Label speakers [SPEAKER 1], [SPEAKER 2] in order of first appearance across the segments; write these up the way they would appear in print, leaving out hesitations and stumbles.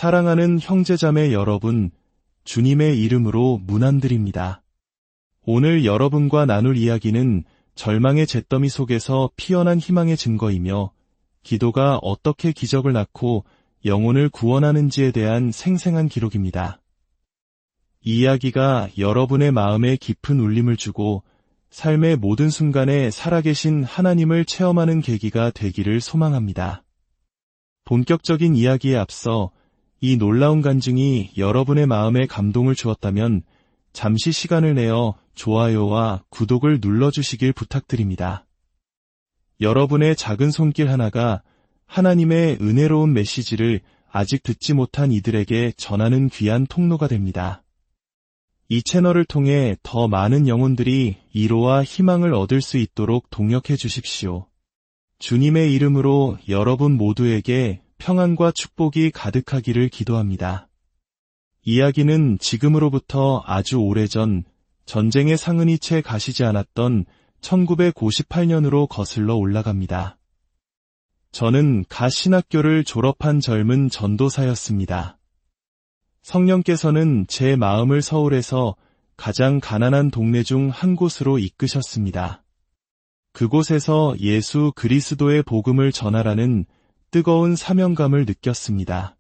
[SPEAKER 1] 사랑하는 형제자매 여러분, 주님의 이름으로 문안드립니다. 오늘 여러분과 나눌 이야기는 절망의 잿더미 속에서 피어난 희망의 증거이며 기도가 어떻게 기적을 낳고 영혼을 구원하는지에 대한 생생한 기록입니다. 이 이야기가 여러분의 마음에 깊은 울림을 주고 삶의 모든 순간에 살아계신 하나님을 체험하는 계기가 되기를 소망합니다. 본격적인 이야기에 앞서 이 놀라운 간증이 여러분의 마음에 감동을 주었다면 잠시 시간을 내어 좋아요와 구독을 눌러주시길 부탁드립니다. 여러분의 작은 손길 하나가 하나님의 은혜로운 메시지를 아직 듣지 못한 이들에게 전하는 귀한 통로가 됩니다. 이 채널을 통해 더 많은 영혼들이 위로와 희망을 얻을 수 있도록 동역해 주십시오. 주님의 이름으로 여러분 모두에게 평안과 축복이 가득하기를 기도합니다. 이야기는 지금으로부터 아주 오래전 전쟁의 상흔이 채 가시지 않았던 1998년으로 거슬러 올라갑니다. 저는 갓 신학교를 졸업한 젊은 전도사였습니다. 성령께서는 제 마음을 서울에서 가장 가난한 동네 중 한 곳으로 이끄셨습니다. 그곳에서 예수 그리스도의 복음을 전하라는 뜨거운 사명감을 느꼈습니다.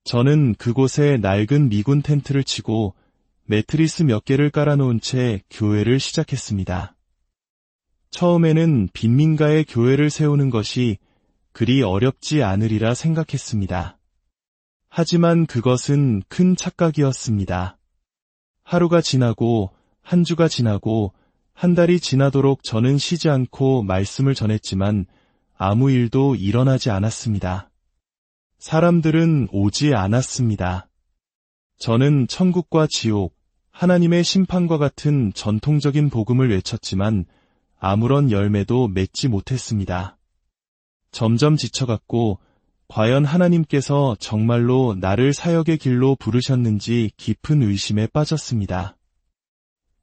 [SPEAKER 1] 저는 그곳에 낡은 미군 텐트를 치고 매트리스 몇 개를 깔아놓은 채 교회를 시작했습니다. 처음에는 빈민가에 교회를 세우는 것이 그리 어렵지 않으리라 생각했습니다. 하지만 그것은 큰 착각이었습니다. 하루가 지나고 한 주가 지나고 한 달이 지나도록 저는 쉬지 않고 말씀을 전했지만 아무 일도 일어나지 않았습니다. 사람들은 오지 않았습니다. 저는 천국과 지옥, 하나님의 심판과 같은 전통적인 복음을 외쳤지만 아무런 열매도 맺지 못했습니다. 점점 지쳐갔고 과연 하나님께서 정말로 나를 사역의 길로 부르셨는지 깊은 의심에 빠졌습니다.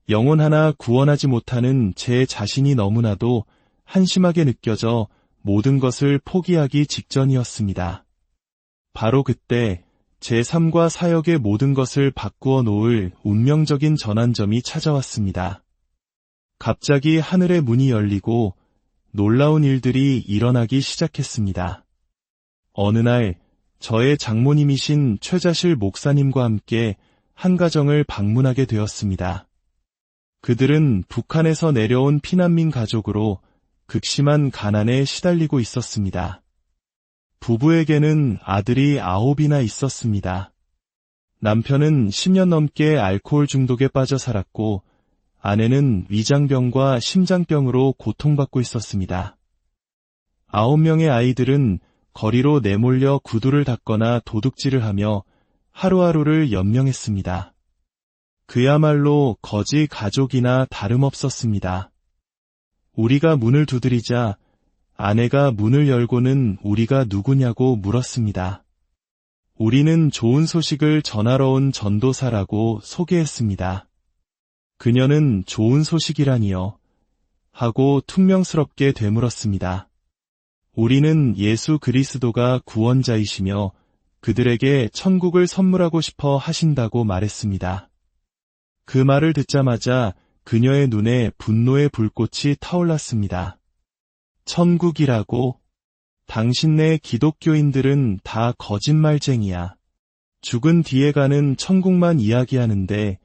[SPEAKER 1] 영혼 하나 구원하지 못하는 제 자신이 너무나도 한심하게 느껴져 모든 것을 포기하기 직전이었습니다. 바로 그때 제 삶과 사역의 모든 것을 바꾸어 놓을 운명적인 전환점이 찾아왔습니다. 갑자기 하늘의 문이 열리고 놀라운 일들이 일어나기 시작했습니다. 어느 날 저의 장모님이신 최자실 목사님과 함께 한 가정을 방문하게 되었습니다. 그들은 북한에서 내려온 피난민 가족으로 극심한 가난에 시달리고 있었습니다. 부부에게는 아들이 9이나 있었습니다. 남편은 10년 넘게 알코올 중독에 빠져 살았고 아내는 위장병과 심장병으로 고통받고 있었습니다. 9명의 아이들은 거리로 내몰려 구두를 닦거나 도둑질을 하며 하루하루를 연명했습니다. 그야말로 거지 가족이나 다름없었습니다. 우리가 문을 두드리자 아내가 문을 열고는 우리가 누구냐고 물었습니다. 우리는 좋은 소식을 전하러 온 전도사라고 소개했습니다. 그녀는 좋은 소식이라니요? 하고 퉁명스럽게 되물었습니다. 우리는 예수 그리스도가 구원자이시며 그들에게 천국을 선물하고 싶어 하신다고 말했습니다. 그 말을 듣자마자 그녀의 눈에 분노의 불꽃이 타올랐습니다. 천국이라고? 당신네 기독교인들은 다 거짓말쟁이야. 죽은 뒤에 가는 천국만 이야기하는데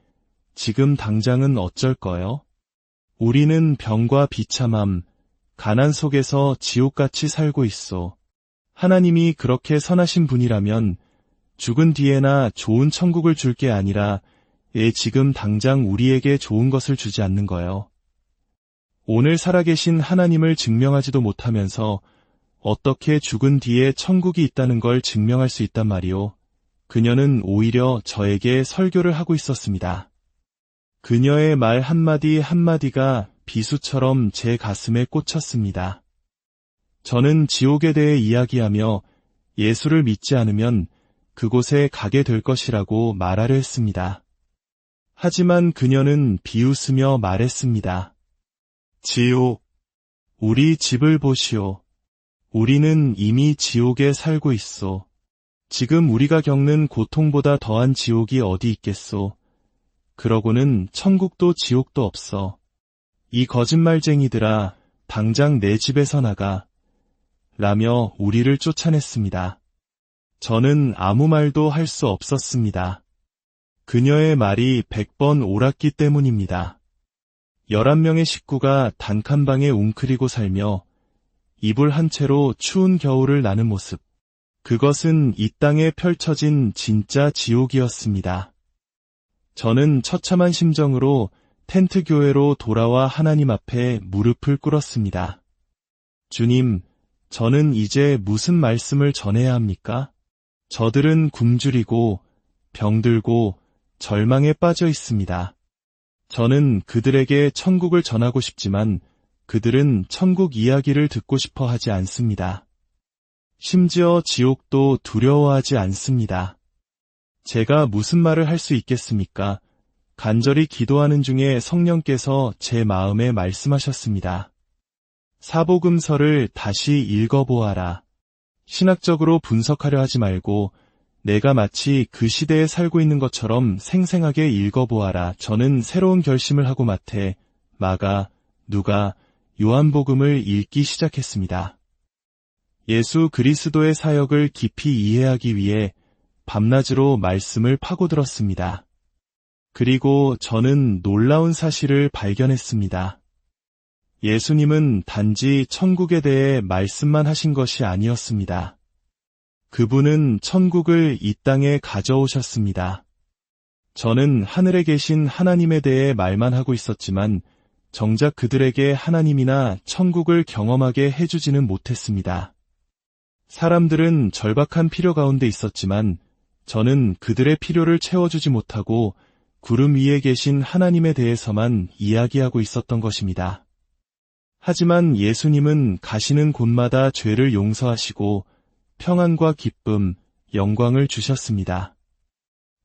[SPEAKER 1] 지금 당장은 어쩔 거요? 우리는 병과 비참함, 가난 속에서 지옥같이 살고 있어. 하나님이 그렇게 선하신 분이라면 죽은 뒤에나 좋은 천국을 줄 게 아니라 지금 당장 우리에게 좋은 것을 주지 않는 거요. 오늘 살아계신 하나님을 증명하지도 못하면서 어떻게 죽은 뒤에 천국이 있다는 걸 증명할 수 있단 말이오. 그녀는 오히려 저에게 설교를 하고 있었습니다. 그녀의 말 한마디 한마디가 비수처럼 제 가슴에 꽂혔습니다. 저는 지옥에 대해 이야기하며 예수를 믿지 않으면 그곳에 가게 될 것이라고 말하려 했습니다. 하지만 그녀는 비웃으며 말했습니다. 지옥, 우리 집을 보시오. 우리는 이미 지옥에 살고 있어. 지금 우리가 겪는 고통보다 더한 지옥이 어디 있겠소. 그러고는 천국도 지옥도 없어. 이 거짓말쟁이들아, 당장 내 집에서 나가. 라며 우리를 쫓아냈습니다. 저는 아무 말도 할 수 없었습니다. 그녀의 말이 100번 옳았기 때문입니다. 11명의 식구가 단칸방에 웅크리고 살며 이불 한 채로 추운 겨울을 나는 모습. 그것은 이 땅에 펼쳐진 진짜 지옥이었습니다. 저는 처참한 심정으로 텐트 교회로 돌아와 하나님 앞에 무릎을 꿇었습니다. 주님, 저는 이제 무슨 말씀을 전해야 합니까? 저들은 굶주리고 병들고 절망에 빠져 있습니다. 저는 그들에게 천국을 전하고 싶지만 그들은 천국 이야기를 듣고 싶어 하지 않습니다. 심지어 지옥도 두려워하지 않습니다. 제가 무슨 말을 할 수 있겠습니까? 간절히 기도하는 중에 성령께서 제 마음에 말씀하셨습니다. 사복음서를 다시 읽어보아라. 신학적으로 분석하려 하지 말고 내가 마치 그 시대에 살고 있는 것처럼 생생하게 읽어보아라. 저는 새로운 결심을 하고 마태, 마가, 누가, 요한복음을 읽기 시작했습니다. 예수 그리스도의 사역을 깊이 이해하기 위해 밤낮으로 말씀을 파고들었습니다. 그리고 저는 놀라운 사실을 발견했습니다. 예수님은 단지 천국에 대해 말씀만 하신 것이 아니었습니다. 그분은 천국을 이 땅에 가져오셨습니다. 저는 하늘에 계신 하나님에 대해 말만 하고 있었지만 정작 그들에게 하나님이나 천국을 경험하게 해주지는 못했습니다. 사람들은 절박한 필요 가운데 있었지만 저는 그들의 필요를 채워주지 못하고 구름 위에 계신 하나님에 대해서만 이야기하고 있었던 것입니다. 하지만 예수님은 가시는 곳마다 죄를 용서하시고 평안과 기쁨, 영광을 주셨습니다.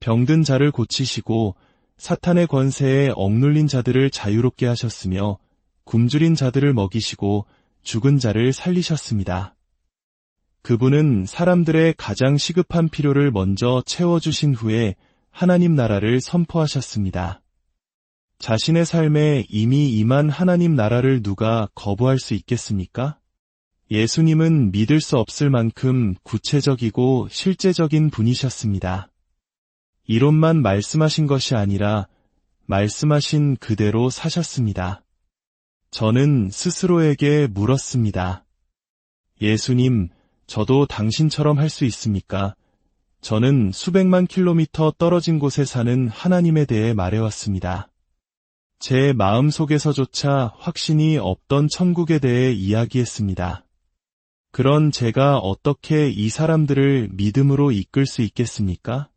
[SPEAKER 1] 병든 자를 고치시고 사탄의 권세에 억눌린 자들을 자유롭게 하셨으며 굶주린 자들을 먹이시고 죽은 자를 살리셨습니다. 그분은 사람들의 가장 시급한 필요를 먼저 채워주신 후에 하나님 나라를 선포하셨습니다. 자신의 삶에 이미 임한 하나님 나라를 누가 거부할 수 있겠습니까? 예수님은 믿을 수 없을 만큼 구체적이고 실제적인 분이셨습니다. 이론만 말씀하신 것이 아니라 말씀하신 그대로 사셨습니다. 저는 스스로에게 물었습니다. 예수님, 저도 당신처럼 할 수 있습니까? 저는 수백만 킬로미터 떨어진 곳에 사는 하나님에 대해 말해왔습니다. 제 마음속에서조차 확신이 없던 천국에 대해 이야기했습니다. 그런 제가 어떻게 이 사람들을 믿음으로 이끌 수 있겠습니까?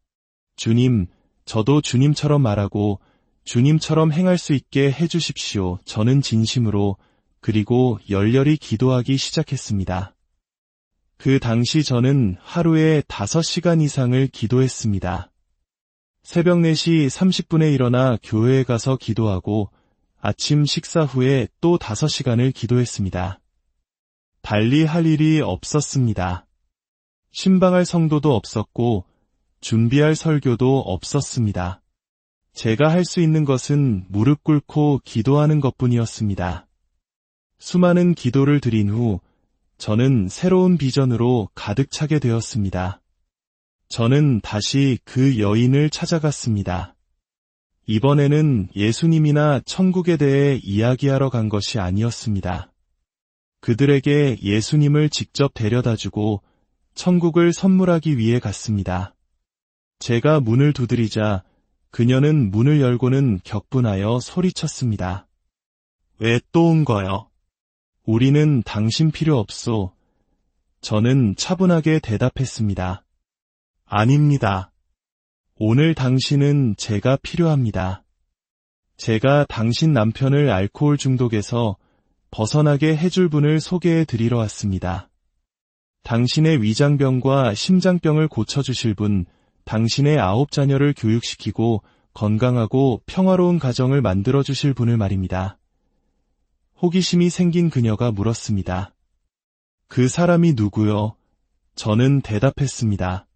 [SPEAKER 1] 주님, 저도 주님처럼 말하고 주님처럼 행할 수 있게 해주십시오. 저는 진심으로 그리고 열렬히 기도하기 시작했습니다. 그 당시 저는 하루에 5시간 이상을 기도했습니다. 새벽 4시 30분에 일어나 교회에 가서 기도하고 아침 식사 후에 또 5시간을 기도했습니다. 달리 할 일이 없었습니다. 신방할 성도도 없었고 준비할 설교도 없었습니다. 제가 할 수 있는 것은 무릎 꿇고 기도하는 것뿐이었습니다. 수많은 기도를 드린 후 저는 새로운 비전으로 가득 차게 되었습니다. 저는 다시 그 여인을 찾아갔습니다. 이번에는 예수님이나 천국에 대해 이야기하러 간 것이 아니었습니다. 그들에게 예수님을 직접 데려다주고 천국을 선물하기 위해 갔습니다. 제가 문을 두드리자 그녀는 문을 열고는 격분하여 소리쳤습니다. 왜 또 온 거요? 우리는 당신 필요 없소. 저는 차분하게 대답했습니다. 아닙니다. 오늘 당신은 제가 필요합니다. 제가 당신 남편을 알코올 중독에서 벗어나게 해줄 분을 소개해 드리러 왔습니다. 당신의 위장병과 심장병을 고쳐주실 분, 당신의 9자녀를 교육시키고 건강하고 평화로운 가정을 만들어주실 분을 말입니다. 호기심이 생긴 그녀가 물었습니다. 그 사람이 누구요? 저는 대답했습니다.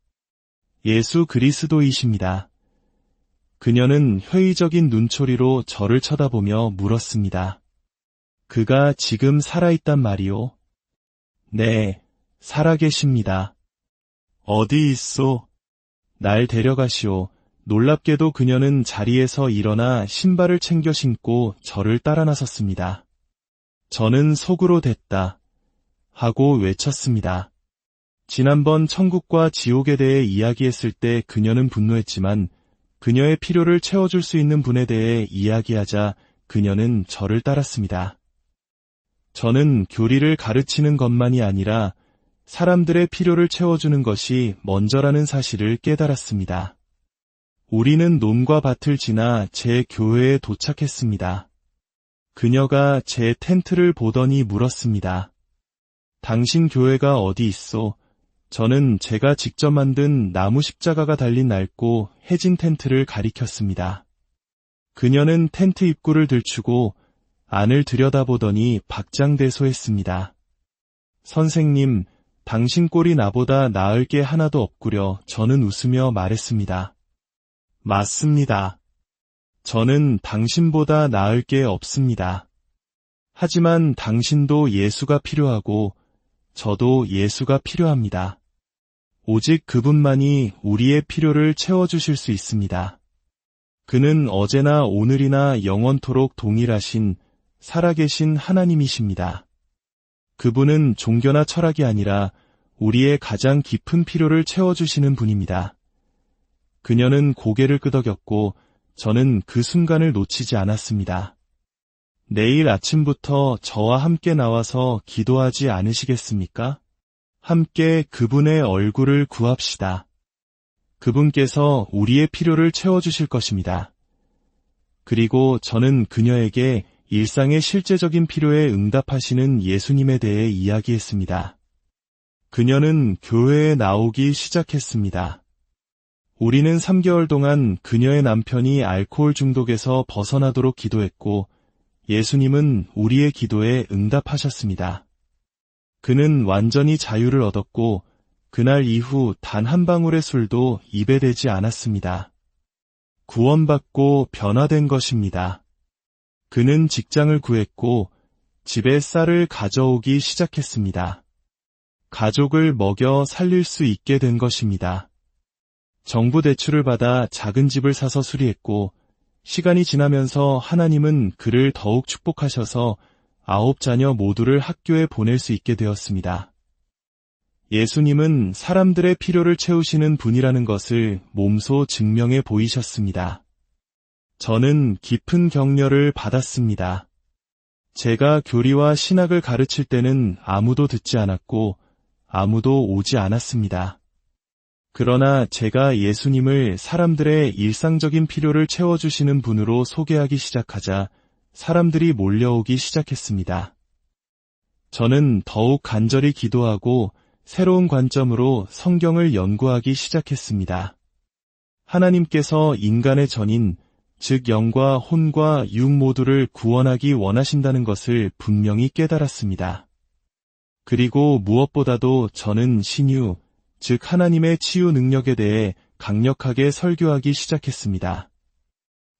[SPEAKER 1] 예수 그리스도이십니다. 그녀는 회의적인 눈초리로 저를 쳐다보며 물었습니다. 그가 지금 살아있단 말이오? 네, 살아계십니다. 어디 있소? 날 데려가시오. 놀랍게도 그녀는 자리에서 일어나 신발을 챙겨 신고 저를 따라 나섰습니다. 저는 속으로 됐다 하고 외쳤습니다. 지난번 천국과 지옥에 대해 이야기했을 때 그녀는 분노했지만 그녀의 필요를 채워줄 수 있는 분에 대해 이야기하자 그녀는 저를 따랐습니다. 저는 교리를 가르치는 것만이 아니라 사람들의 필요를 채워주는 것이 먼저라는 사실을 깨달았습니다. 우리는 논과 밭을 지나 제 교회에 도착했습니다. 그녀가 제 텐트를 보더니 물었습니다. 당신 교회가 어디 있소? 저는 제가 직접 만든 나무 십자가가 달린 낡고 해진 텐트를 가리켰습니다. 그녀는 텐트 입구를 들추고 안을 들여다보더니 박장대소했습니다. 선생님, 당신 꼴이 나보다 나을 게 하나도 없구려. 저는 웃으며 말했습니다. 맞습니다. 저는 당신보다 나을 게 없습니다. 하지만 당신도 예수가 필요하고 저도 예수가 필요합니다. 오직 그분만이 우리의 필요를 채워주실 수 있습니다. 그는 어제나 오늘이나 영원토록 동일하신 살아계신 하나님이십니다. 그분은 종교나 철학이 아니라 우리의 가장 깊은 필요를 채워주시는 분입니다. 그녀는 고개를 끄덕였고 저는 그 순간을 놓치지 않았습니다. 내일 아침부터 저와 함께 나와서 기도하지 않으시겠습니까? 함께 그분의 얼굴을 구합시다. 그분께서 우리의 필요를 채워주실 것입니다. 그리고 저는 그녀에게 일상의 실제적인 필요에 응답하시는 예수님에 대해 이야기했습니다. 그녀는 교회에 나오기 시작했습니다. 우리는 3개월 동안 그녀의 남편이 알코올 중독에서 벗어나도록 기도했고 예수님은 우리의 기도에 응답하셨습니다. 그는 완전히 자유를 얻었고 그날 이후 단 한 방울의 술도 입에 대지 않았습니다. 구원받고 변화된 것입니다. 그는 직장을 구했고 집에 쌀을 가져오기 시작했습니다. 가족을 먹여 살릴 수 있게 된 것입니다. 정부 대출을 받아 작은 집을 사서 수리했고 시간이 지나면서 하나님은 그를 더욱 축복하셔서 9자녀 모두를 학교에 보낼 수 있게 되었습니다. 예수님은 사람들의 필요를 채우시는 분이라는 것을 몸소 증명해 보이셨습니다. 저는 깊은 격려를 받았습니다. 제가 교리와 신학을 가르칠 때는 아무도 듣지 않았고 아무도 오지 않았습니다. 그러나 제가 예수님을 사람들의 일상적인 필요를 채워주시는 분으로 소개하기 시작하자 사람들이 몰려오기 시작했습니다. 저는 더욱 간절히 기도하고 새로운 관점으로 성경을 연구하기 시작했습니다. 하나님께서 인간의 전인, 즉 영과 혼과 육 모두를 구원하기 원하신다는 것을 분명히 깨달았습니다. 그리고 무엇보다도 저는 신유, 즉 하나님의 치유 능력에 대해 강력하게 설교하기 시작했습니다.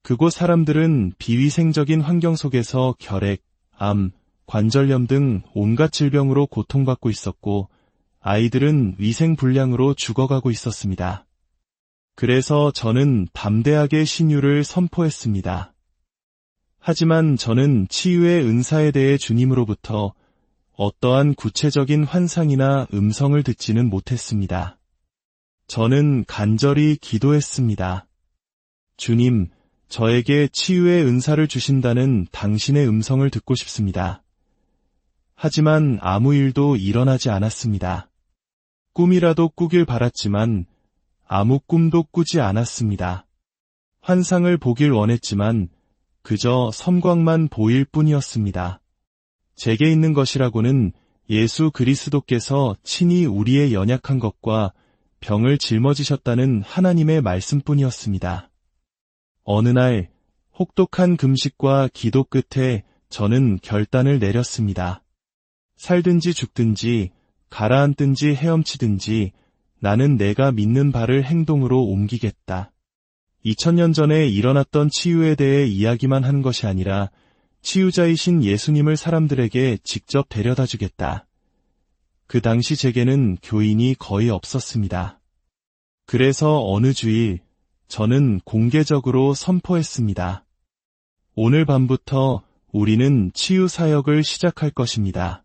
[SPEAKER 1] 그곳 사람들은 비위생적인 환경 속에서 결핵, 암, 관절염 등 온갖 질병으로 고통받고 있었고 아이들은 위생불량으로 죽어가고 있었습니다. 그래서 저는 담대하게 신유를 선포했습니다. 하지만 저는 치유의 은사에 대해 주님으로부터 어떠한 구체적인 환상이나 음성을 듣지는 못했습니다. 저는 간절히 기도했습니다. 주님, 저에게 치유의 은사를 주신다는 당신의 음성을 듣고 싶습니다. 하지만 아무 일도 일어나지 않았습니다. 꿈이라도 꾸길 바랐지만 아무 꿈도 꾸지 않았습니다. 환상을 보길 원했지만 그저 섬광만 보일 뿐이었습니다. 제게 있는 것이라고는 예수 그리스도께서 친히 우리의 연약한 것과 병을 짊어지셨다는 하나님의 말씀뿐이었습니다. 어느 날 혹독한 금식과 기도 끝에 저는 결단을 내렸습니다. 살든지 죽든지 가라앉든지 헤엄치든지 나는 내가 믿는 바를 행동으로 옮기겠다. 2000년 전에 일어났던 치유에 대해 이야기만 한 것이 아니라 치유자이신 예수님을 사람들에게 직접 데려다 주겠다. 그 당시 제게는 교인이 거의 없었습니다. 그래서 어느 주일 저는 공개적으로 선포했습니다. 오늘 밤부터 우리는 치유 사역을 시작할 것입니다.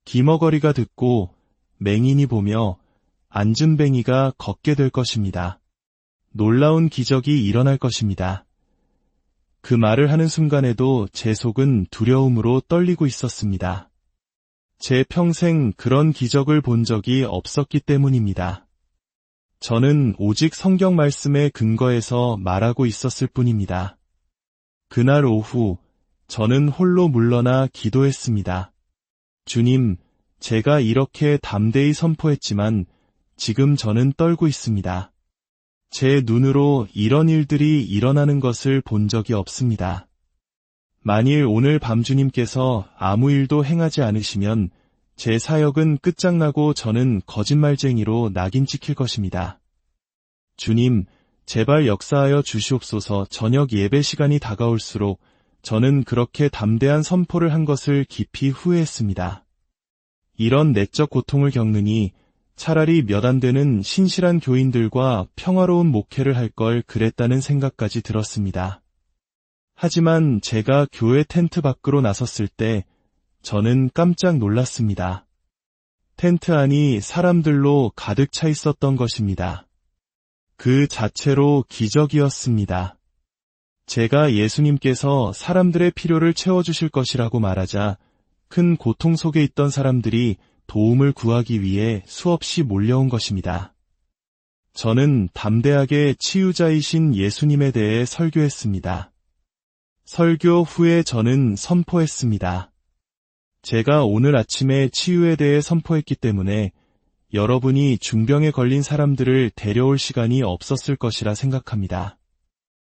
[SPEAKER 1] 기머거리가 듣고 맹인이 보며 안진뱅이가 걷게 될 것입니다. 놀라운 기적이 일어날 것입니다. 그 말을 하는 순간에도 제 속은 두려움으로 떨리고 있었습니다. 제 평생 그런 기적을 본 적이 없었기 때문입니다. 저는 오직 성경 말씀에 근거해서 말하고 있었을 뿐입니다. 그날 오후 저는 홀로 물러나 기도했습니다. 주님, 제가 이렇게 담대히 선포했지만 지금 저는 떨고 있습니다. 제 눈으로 이런 일들이 일어나는 것을 본 적이 없습니다. 만일 오늘 밤 주님께서 아무 일도 행하지 않으시면 제 사역은 끝장나고 저는 거짓말쟁이로 낙인 찍힐 것입니다. 주님, 제발 역사하여 주시옵소서. 저녁 예배 시간이 다가올수록 저는 그렇게 담대한 선포를 한 것을 깊이 후회했습니다. 이런 내적 고통을 겪느니 차라리 몇 안 되는 신실한 교인들과 평화로운 목회를 할 걸 그랬다는 생각까지 들었습니다. 하지만 제가 교회 텐트 밖으로 나섰을 때 저는 깜짝 놀랐습니다. 텐트 안이 사람들로 가득 차 있었던 것입니다. 그 자체로 기적이었습니다. 제가 예수님께서 사람들의 필요를 채워주실 것이라고 말하자 큰 고통 속에 있던 사람들이 도움을 구하기 위해 수없이 몰려온 것입니다. 저는 담대하게 치유자이신 예수님에 대해 설교했습니다. 설교 후에 저는 선포했습니다. 제가 오늘 아침에 치유에 대해 선포했기 때문에 여러분이 중병에 걸린 사람들을 데려올 시간이 없었을 것이라 생각합니다.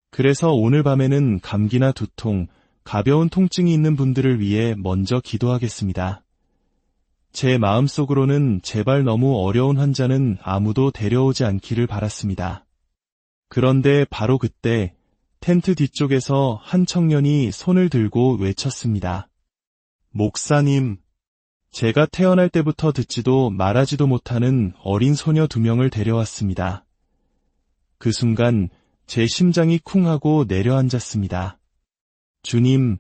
[SPEAKER 1] 그래서 오늘 밤에는 감기나 두통, 가벼운 통증이 있는 분들을 위해 먼저 기도하겠습니다. 제 마음속으로는 제발 너무 어려운 환자는 아무도 데려오지 않기를 바랐습니다. 그런데 바로 그때 텐트 뒤쪽에서 한 청년이 손을 들고 외쳤습니다. 목사님, 제가 태어날 때부터 듣지도 말하지도 못하는 어린 소녀 2명을 데려왔습니다. 그 순간 제 심장이 쿵 하고 내려앉았습니다. 주님,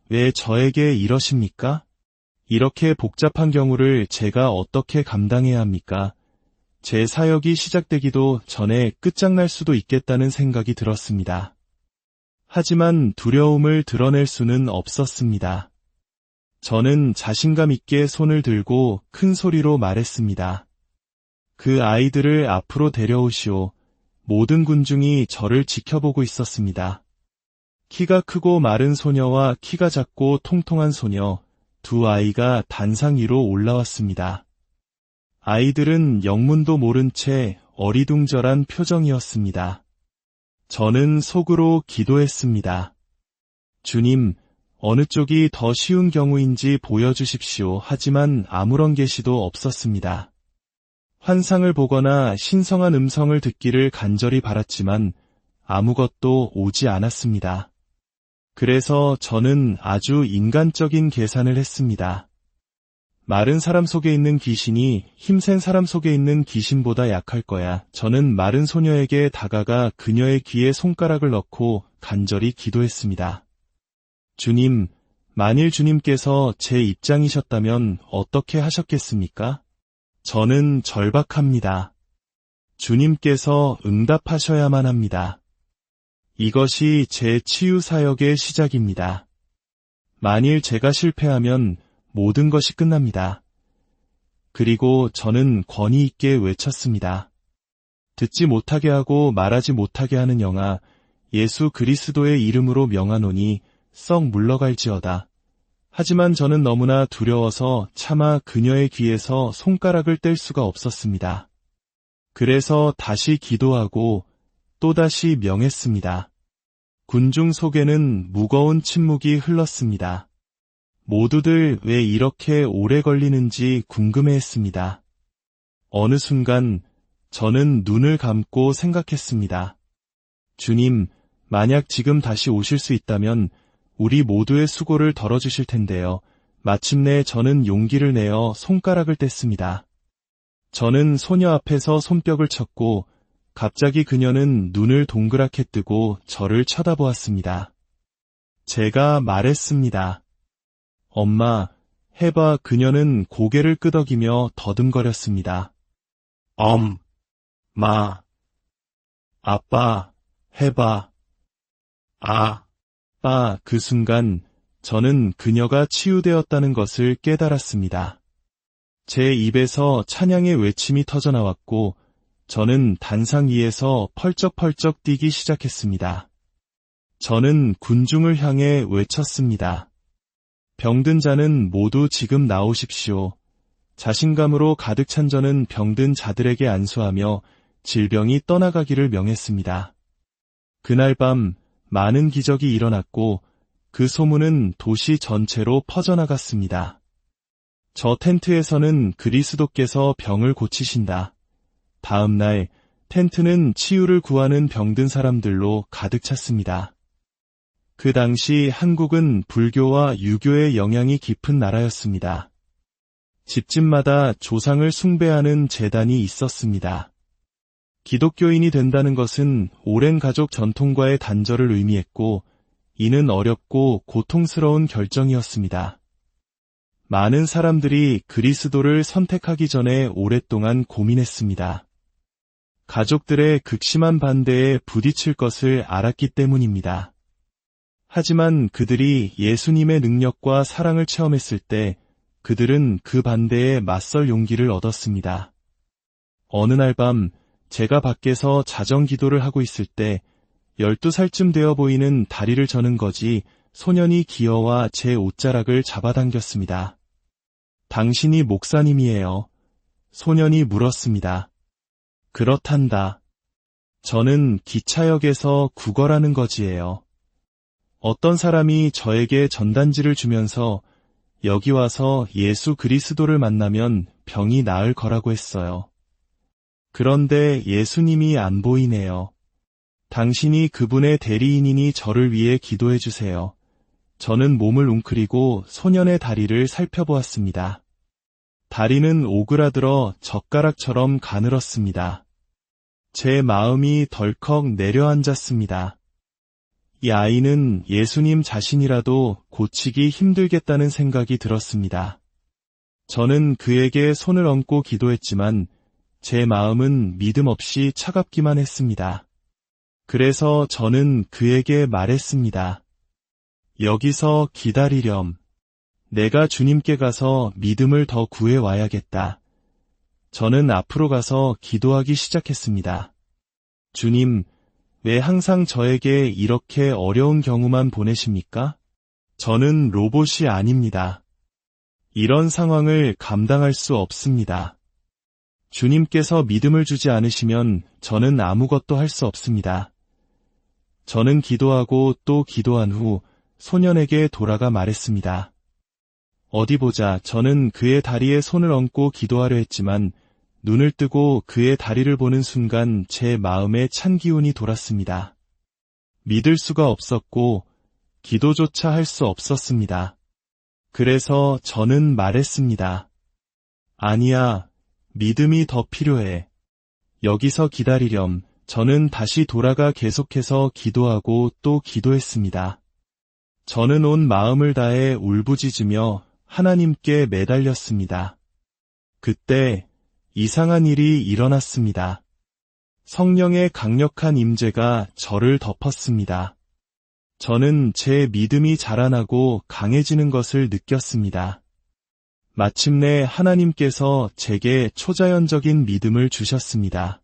[SPEAKER 1] 왜 저에게 이러십니까? 이렇게 복잡한 경우를 제가 어떻게 감당해야 합니까? 제 사역이 시작되기도 전에 끝장날 수도 있겠다는 생각이 들었습니다. 하지만 두려움을 드러낼 수는 없었습니다. 저는 자신감 있게 손을 들고 큰 소리로 말했습니다. 그 아이들을 앞으로 데려오시오. 모든 군중이 저를 지켜보고 있었습니다. 키가 크고 마른 소녀와 키가 작고 통통한 소녀, 2 아이가 단상 위로 올라왔습니다. 아이들은 영문도 모른 채 어리둥절한 표정이었습니다. 저는 속으로 기도했습니다. 주님, 어느 쪽이 더 쉬운 경우인지 보여주십시오. 하지만 아무런 계시도 없었습니다. 환상을 보거나 신성한 음성을 듣기를 간절히 바랐지만 아무것도 오지 않았습니다. 그래서 저는 아주 인간적인 계산을 했습니다. 마른 사람 속에 있는 귀신이 힘센 사람 속에 있는 귀신보다 약할 거야. 저는 마른 소녀에게 다가가 그녀의 귀에 손가락을 넣고 간절히 기도했습니다. 주님, 만일 주님께서 제 입장이셨다면 어떻게 하셨겠습니까? 저는 절박합니다. 주님께서 응답하셔야만 합니다. 이것이 제 치유 사역의 시작입니다. 만일 제가 실패하면 모든 것이 끝납니다. 그리고 저는 권위 있게 외쳤습니다. 듣지 못하게 하고 말하지 못하게 하는 영아, 예수 그리스도의 이름으로 명하노니 썩 물러갈지어다. 하지만 저는 너무나 두려워서 차마 그녀의 귀에서 손가락을 뗄 수가 없었습니다. 그래서 다시 기도하고 또다시 명했습니다. 군중 속에는 무거운 침묵이 흘렀습니다. 모두들 왜 이렇게 오래 걸리는지 궁금해했습니다. 어느 순간 저는 눈을 감고 생각했습니다. 주님, 만약 지금 다시 오실 수 있다면 우리 모두의 수고를 덜어주실 텐데요. 마침내 저는 용기를 내어 손가락을 뗐습니다. 저는 소녀 앞에서 손뼉을 쳤고 갑자기 그녀는 눈을 동그랗게 뜨고 저를 쳐다보았습니다. 제가 말했습니다. 엄마, 해봐. 그녀는 고개를 끄덕이며 더듬거렸습니다. 마. 아빠, 해봐. 빠. 그 순간 저는 그녀가 치유되었다는 것을 깨달았습니다. 제 입에서 찬양의 외침이 터져나왔고 저는 단상 위에서 펄쩍펄쩍 뛰기 시작했습니다. 저는 군중을 향해 외쳤습니다. 병든 자는 모두 지금 나오십시오. 자신감으로 가득 찬 저는 병든 자들에게 안수하며 질병이 떠나가기를 명했습니다. 그날 밤 많은 기적이 일어났고 그 소문은 도시 전체로 퍼져나갔습니다. 저 텐트에서는 그리스도께서 병을 고치신다. 다음 날 텐트는 치유를 구하는 병든 사람들로 가득 찼습니다. 그 당시 한국은 불교와 유교의 영향이 깊은 나라였습니다. 집집마다 조상을 숭배하는 제단이 있었습니다. 기독교인이 된다는 것은 오랜 가족 전통과의 단절을 의미했고 이는 어렵고 고통스러운 결정이었습니다. 많은 사람들이 그리스도를 선택하기 전에 오랫동안 고민했습니다. 가족들의 극심한 반대에 부딪힐 것을 알았기 때문입니다. 하지만 그들이 예수님의 능력과 사랑을 체험했을 때 그들은 그 반대에 맞설 용기를 얻었습니다. 어느 날 밤 제가 밖에서 자정기도를 하고 있을 때 12살쯤 되어 보이는 다리를 저는 거지 소년이 기어와 제 옷자락을 잡아당겼습니다. 당신이 목사님이에요. 소년이 물었습니다. 그렇단다. 저는 기차역에서 구걸하는 거지예요. 어떤 사람이 저에게 전단지를 주면서 여기 와서 예수 그리스도를 만나면 병이 나을 거라고 했어요. 그런데 예수님이 안 보이네요. 당신이 그분의 대리인이니 저를 위해 기도해 주세요. 저는 몸을 웅크리고 소년의 다리를 살펴보았습니다. 다리는 오그라들어 젓가락처럼 가늘었습니다. 제 마음이 덜컥 내려앉았습니다. 이 아이는 예수님 자신이라도 고치기 힘들겠다는 생각이 들었습니다. 저는 그에게 손을 얹고 기도했지만 제 마음은 믿음 없이 차갑기만 했습니다. 그래서 저는 그에게 말했습니다. 여기서 기다리렴. 내가 주님께 가서 믿음을 더 구해와야겠다. 저는 앞으로 가서 기도하기 시작했습니다. 주님, 왜 항상 저에게 이렇게 어려운 경우만 보내십니까? 저는 로봇이 아닙니다. 이런 상황을 감당할 수 없습니다. 주님께서 믿음을 주지 않으시면 저는 아무것도 할 수 없습니다. 저는 기도하고 또 기도한 후 소년에게 돌아가 말했습니다. 어디 보자. 저는 그의 다리에 손을 얹고 기도하려 했지만 눈을 뜨고 그의 다리를 보는 순간 제 마음에 찬 기운이 돌았습니다. 믿을 수가 없었고 기도조차 할 수 없었습니다. 그래서 저는 말했습니다. 아니야, 믿음이 더 필요해. 여기서 기다리렴. 저는 다시 돌아가 계속해서 기도하고 또 기도했습니다. 저는 온 마음을 다해 울부짖으며 하나님께 매달렸습니다. 그때 이상한 일이 일어났습니다. 성령의 강력한 임재가 저를 덮었습니다. 저는 제 믿음이 자라나고 강해지는 것을 느꼈습니다. 마침내 하나님께서 제게 초자연적인 믿음을 주셨습니다.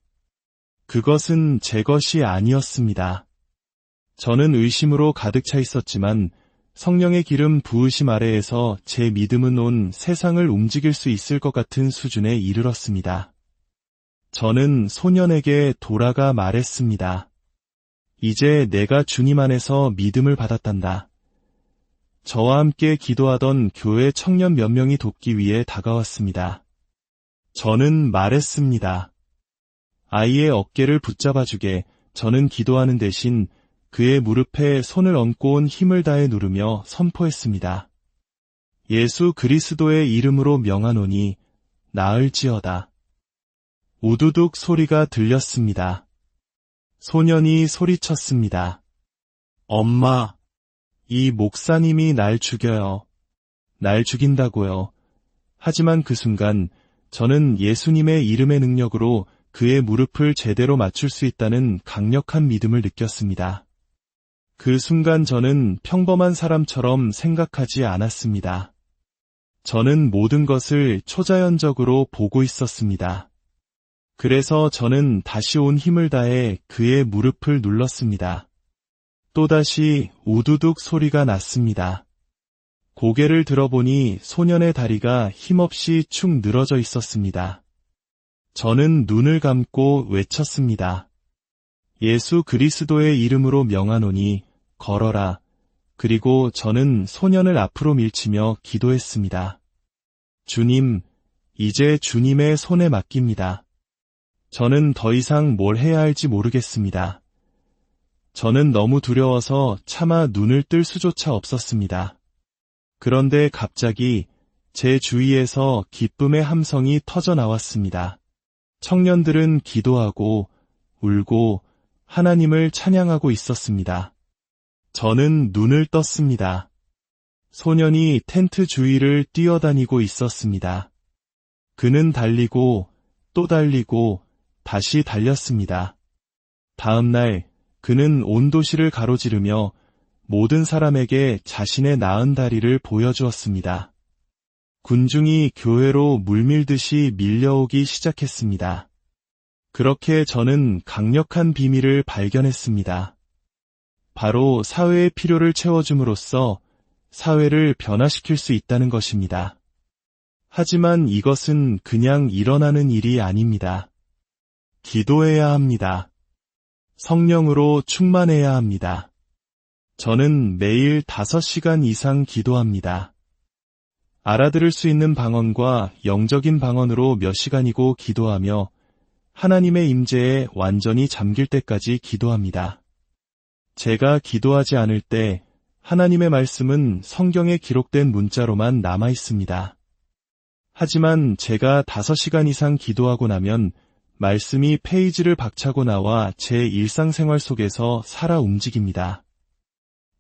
[SPEAKER 1] 그것은 제 것이 아니었습니다. 저는 의심으로 가득 차 있었지만 성령의 기름 부으심 아래에서 제 믿음은 온 세상을 움직일 수 있을 것 같은 수준에 이르렀습니다. 저는 소년에게 돌아가 말했습니다. 이제 내가 주님 안에서 믿음을 받았단다. 저와 함께 기도하던 교회 청년 몇 명이 돕기 위해 다가왔습니다. 저는 말했습니다. 아이의 어깨를 붙잡아주게 저는 기도하는 대신 그의 무릎에 손을 얹고 온 힘을 다해 누르며 선포했습니다. 예수 그리스도의 이름으로 명하노니 나을지어다. 우두둑 소리가 들렸습니다. 소년이 소리쳤습니다. 엄마, 이 목사님이 날 죽여요. 날 죽인다고요. 하지만 그 순간 저는 예수님의 이름의 능력으로 그의 무릎을 제대로 맞출 수 있다는 강력한 믿음을 느꼈습니다. 그 순간 저는 평범한 사람처럼 생각하지 않았습니다. 저는 모든 것을 초자연적으로 보고 있었습니다. 그래서 저는 다시 온 힘을 다해 그의 무릎을 눌렀습니다. 또다시 우두둑 소리가 났습니다. 고개를 들어보니 소년의 다리가 힘없이 축 늘어져 있었습니다. 저는 눈을 감고 외쳤습니다. 예수 그리스도의 이름으로 명하노니 걸어라. 그리고 저는 소년을 앞으로 밀치며 기도했습니다. 주님, 이제 주님의 손에 맡깁니다. 저는 더 이상 뭘 해야 할지 모르겠습니다. 저는 너무 두려워서 차마 눈을 뜰 수조차 없었습니다. 그런데 갑자기 제 주위에서 기쁨의 함성이 터져 나왔습니다. 청년들은 기도하고 울고 하나님을 찬양하고 있었습니다. 저는 눈을 떴습니다. 소년이 텐트 주위를 뛰어다니고 있었습니다. 그는 달리고 또 달리고 다시 달렸습니다. 다음 날 그는 온 도시를 가로지르며 모든 사람에게 자신의 나은 다리를 보여주었습니다. 군중이 교회로 물밀듯이 밀려오기 시작했습니다. 그렇게 저는 강력한 비밀을 발견했습니다. 바로 사회의 필요를 채워줌으로써 사회를 변화시킬 수 있다는 것입니다. 하지만 이것은 그냥 일어나는 일이 아닙니다. 기도해야 합니다. 성령으로 충만해야 합니다. 저는 매일 5시간 이상 기도합니다. 알아들을 수 있는 방언과 영적인 방언으로 몇 시간이고 기도하며 하나님의 임재에 완전히 잠길 때까지 기도합니다. 제가 기도하지 않을 때 하나님의 말씀은 성경에 기록된 문자로만 남아 있습니다. 하지만 제가 5시간 이상 기도하고 나면 말씀이 페이지를 박차고 나와 제 일상생활 속에서 살아 움직입니다.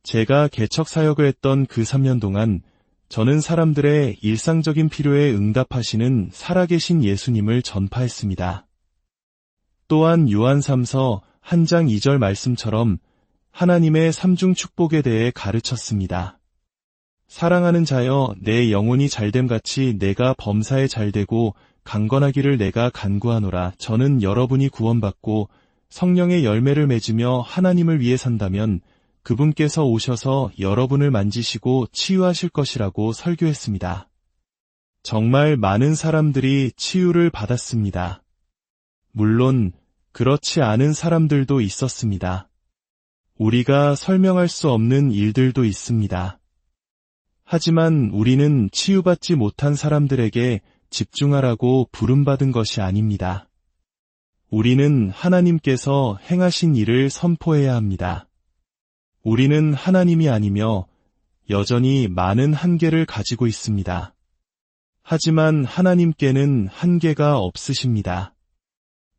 [SPEAKER 1] 제가 개척 사역을 했던 그 3년 동안 저는 사람들의 일상적인 필요에 응답하시는 살아계신 예수님을 전파했습니다. 또한 요한 3서 1장 2절 말씀처럼 하나님의 삼중 축복에 대해 가르쳤습니다. 사랑하는 자여, 내 영혼이 잘됨같이 내가 범사에 잘되고 강건하기를 내가 간구하노라. 저는 여러분이 구원받고 성령의 열매를 맺으며 하나님을 위해 산다면 그분께서 오셔서 여러분을 만지시고 치유하실 것이라고 설교했습니다. 정말 많은 사람들이 치유를 받았습니다. 물론 그렇지 않은 사람들도 있었습니다. 우리가 설명할 수 없는 일들도 있습니다. 하지만 우리는 치유받지 못한 사람들에게 집중하라고 부름받은 것이 아닙니다. 우리는 하나님께서 행하신 일을 선포해야 합니다. 우리는 하나님이 아니며 여전히 많은 한계를 가지고 있습니다. 하지만 하나님께는 한계가 없으십니다.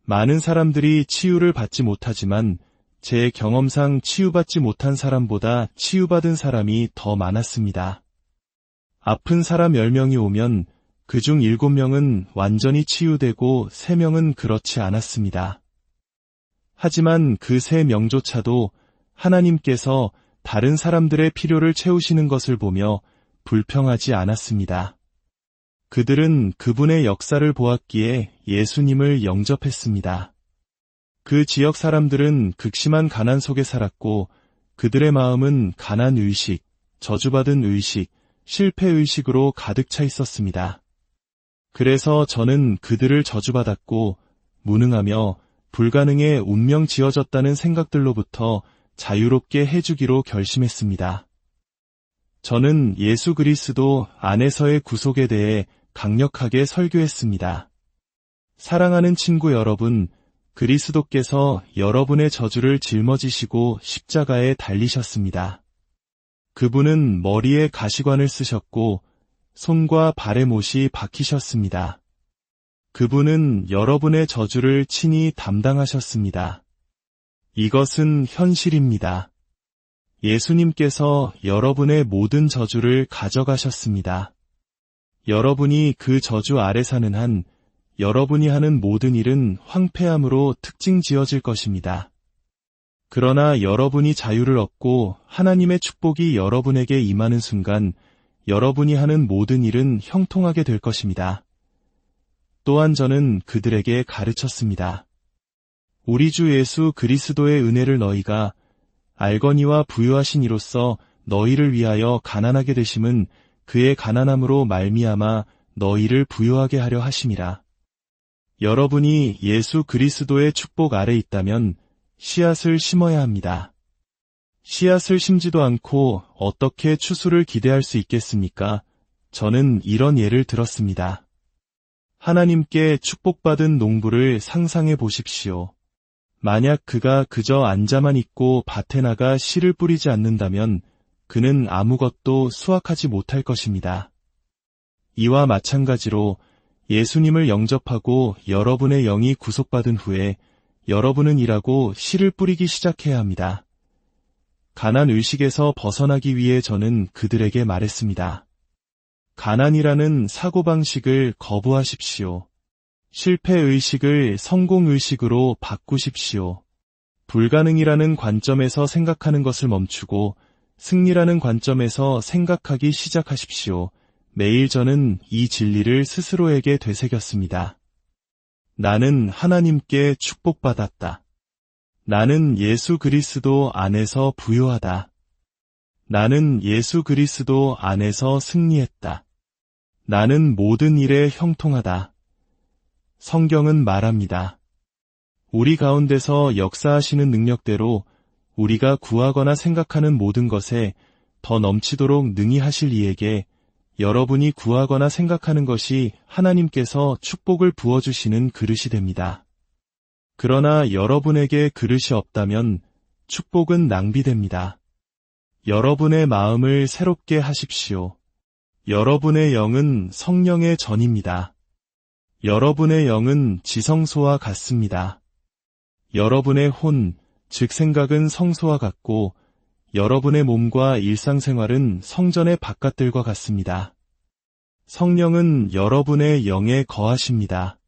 [SPEAKER 1] 많은 사람들이 치유를 받지 못하지만 제 경험상 치유받지 못한 사람보다 치유받은 사람이 더 많았습니다. 아픈 사람 10명이 오면 그중 7명은 완전히 치유되고 3명은 그렇지 않았습니다. 하지만 그 3명조차도 하나님께서 다른 사람들의 필요를 채우시는 것을 보며 불평하지 않았습니다. 그들은 그분의 역사를 보았기에 예수님을 영접했습니다. 그 지역 사람들은 극심한 가난 속에 살았고 그들의 마음은 가난의식, 저주받은 의식, 실패의식으로 가득 차 있었습니다. 그래서 저는 그들을 저주받았고 무능하며 불가능에 운명 지어졌다는 생각들로부터 자유롭게 해주기로 결심했습니다. 저는 예수 그리스도 안에서의 구속에 대해 강력하게 설교했습니다. 사랑하는 친구 여러분, 그리스도께서 여러분의 저주를 짊어지시고 십자가에 달리셨습니다. 그분은 머리에 가시관을 쓰셨고 손과 발에 못이 박히셨습니다. 그분은 여러분의 저주를 친히 담당하셨습니다. 이것은 현실입니다. 예수님께서 여러분의 모든 저주를 가져가셨습니다. 여러분이 그 저주 아래 사는 한 여러분이 하는 모든 일은 황폐함으로 특징 지어질 것입니다. 그러나 여러분이 자유를 얻고 하나님의 축복이 여러분에게 임하는 순간 여러분이 하는 모든 일은 형통하게 될 것입니다. 또한 저는 그들에게 가르쳤습니다. 우리 주 예수 그리스도의 은혜를 너희가 알거니와 부유하신 이로써 너희를 위하여 가난하게 되심은 그의 가난함으로 말미암아 너희를 부유하게 하려 하심이라. 여러분이 예수 그리스도의 축복 아래 있다면 씨앗을 심어야 합니다. 씨앗을 심지도 않고 어떻게 추수를 기대할 수 있겠습니까? 저는 이런 예를 들었습니다. 하나님께 축복받은 농부를 상상해 보십시오. 만약 그가 그저 앉아만 있고 밭에 나가 씨를 뿌리지 않는다면 그는 아무것도 수확하지 못할 것입니다. 이와 마찬가지로 예수님을 영접하고 여러분의 영이 구속받은 후에 여러분은 일하고 씨를 뿌리기 시작해야 합니다. 가난 의식에서 벗어나기 위해 저는 그들에게 말했습니다. 가난이라는 사고방식을 거부하십시오. 실패의식을 성공의식으로 바꾸십시오. 불가능이라는 관점에서 생각하는 것을 멈추고 승리라는 관점에서 생각하기 시작하십시오. 매일 저는 이 진리를 스스로에게 되새겼습니다. 나는 하나님께 축복받았다. 나는 예수 그리스도 안에서 부요하다. 나는 예수 그리스도 안에서 승리했다. 나는 모든 일에 형통하다. 성경은 말합니다. 우리 가운데서 역사하시는 능력대로 우리가 구하거나 생각하는 모든 것에 더 넘치도록 능히 하실 이에게 여러분이 구하거나 생각하는 것이 하나님께서 축복을 부어주시는 그릇이 됩니다. 그러나 여러분에게 그릇이 없다면 축복은 낭비됩니다. 여러분의 마음을 새롭게 하십시오. 여러분의 영은 성령의 전입니다. 여러분의 영은 지성소와 같습니다. 여러분의 혼, 즉 생각은 성소와 같고 여러분의 몸과 일상생활은 성전의 바깥들과 같습니다. 성령은 여러분의 영에 거하십니다.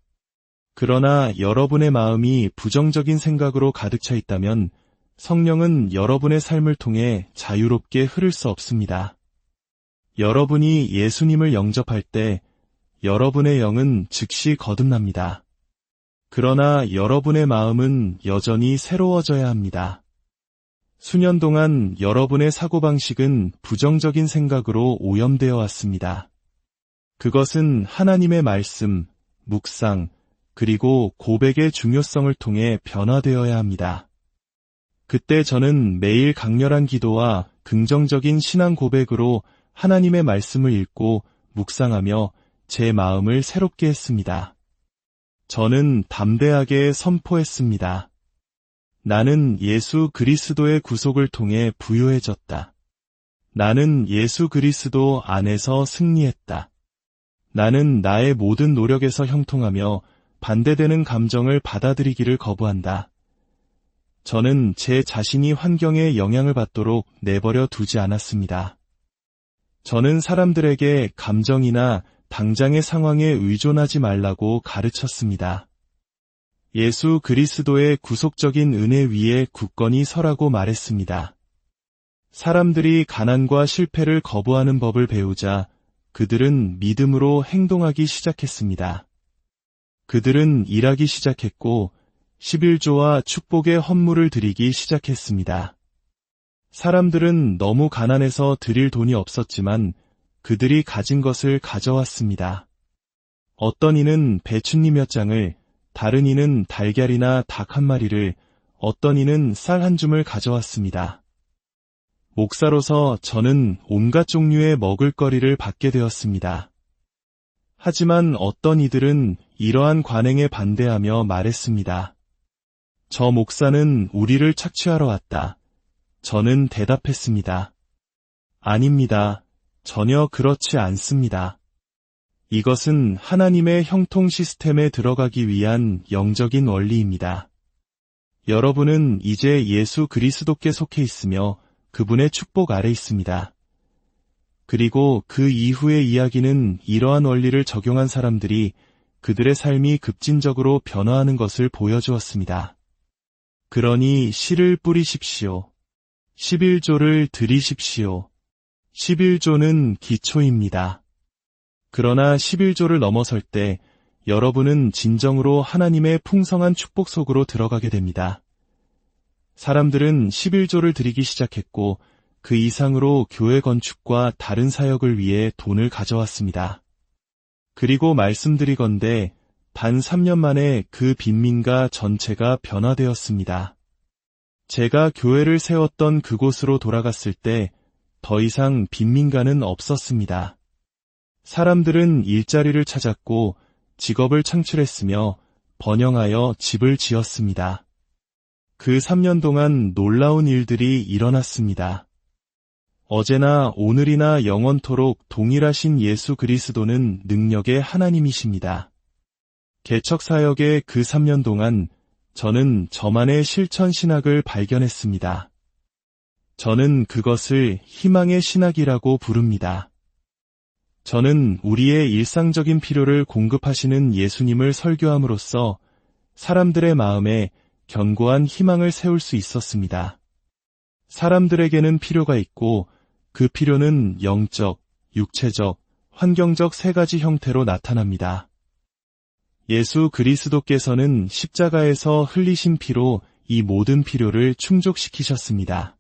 [SPEAKER 1] 그러나 여러분의 마음이 부정적인 생각으로 가득 차 있다면 성령은 여러분의 삶을 통해 자유롭게 흐를 수 없습니다. 여러분이 예수님을 영접할 때 여러분의 영은 즉시 거듭납니다. 그러나 여러분의 마음은 여전히 새로워져야 합니다. 수년 동안 여러분의 사고방식은 부정적인 생각으로 오염되어 왔습니다. 그것은 하나님의 말씀, 묵상, 그리고 고백의 중요성을 통해 변화되어야 합니다. 그때 저는 매일 강렬한 기도와 긍정적인 신앙 고백으로 하나님의 말씀을 읽고 묵상하며 제 마음을 새롭게 했습니다. 저는 담대하게 선포했습니다. 나는 예수 그리스도의 구속을 통해 부유해졌다. 나는 예수 그리스도 안에서 승리했다. 나는 나의 모든 노력에서 형통하며 반대되는 감정을 받아들이기를 거부한다. 저는 제 자신이 환경에 영향을 받도록 내버려 두지 않았습니다. 저는 사람들에게 감정이나 당장의 상황에 의존하지 말라고 가르쳤습니다. 예수 그리스도의 구속적인 은혜 위에 굳건히 서라고 말했습니다. 사람들이 가난과 실패를 거부하는 법을 배우자 그들은 믿음으로 행동하기 시작했습니다. 그들은 일하기 시작했고 11조와 축복의 헌물을 드리기 시작했습니다. 사람들은 너무 가난해서 드릴 돈이 없었지만 그들이 가진 것을 가져왔습니다. 어떤 이는 배춧잎 몇 장을, 다른 이는 달걀이나 닭 한 마리를, 어떤 이는 쌀 한 줌을 가져왔습니다. 목사로서 저는 온갖 종류의 먹을거리를 받게 되었습니다. 하지만 어떤 이들은 이러한 관행에 반대하며 말했습니다. 저 목사는 우리를 착취하러 왔다. 저는 대답했습니다. 아닙니다. 전혀 그렇지 않습니다. 이것은 하나님의 형통 시스템에 들어가기 위한 영적인 원리입니다. 여러분은 이제 예수 그리스도께 속해 있으며 그분의 축복 아래 있습니다. 그리고 그 이후의 이야기는 이러한 원리를 적용한 사람들이 그들의 삶이 급진적으로 변화하는 것을 보여주었습니다. 그러니 씨를 뿌리십시오. 11조를 드리십시오. 11조는 기초입니다. 그러나 11조를 넘어설 때 여러분은 진정으로 하나님의 풍성한 축복 속으로 들어가게 됩니다. 사람들은 11조를 드리기 시작했고 그 이상으로 교회 건축과 다른 사역을 위해 돈을 가져왔습니다. 그리고 말씀드리건대 단 3년 만에 그 빈민가 전체가 변화되었습니다. 제가 교회를 세웠던 그곳으로 돌아갔을 때 더 이상 빈민가는 없었습니다. 사람들은 일자리를 찾았고 직업을 창출했으며 번영하여 집을 지었습니다. 그 3년 동안 놀라운 일들이 일어났습니다. 어제나 오늘이나 영원토록 동일하신 예수 그리스도는 능력의 하나님이십니다. 개척사역의 그 3년 동안 저는 저만의 실천 신학을 발견했습니다. 저는 그것을 희망의 신학이라고 부릅니다. 저는 우리의 일상적인 필요를 공급하시는 예수님을 설교함으로써 사람들의 마음에 견고한 희망을 세울 수 있었습니다. 사람들에게는 필요가 있고 그 필요는 영적, 육체적, 환경적 세 가지 형태로 나타납니다. 예수 그리스도께서는 십자가에서 흘리신 피로 이 모든 필요를 충족시키셨습니다.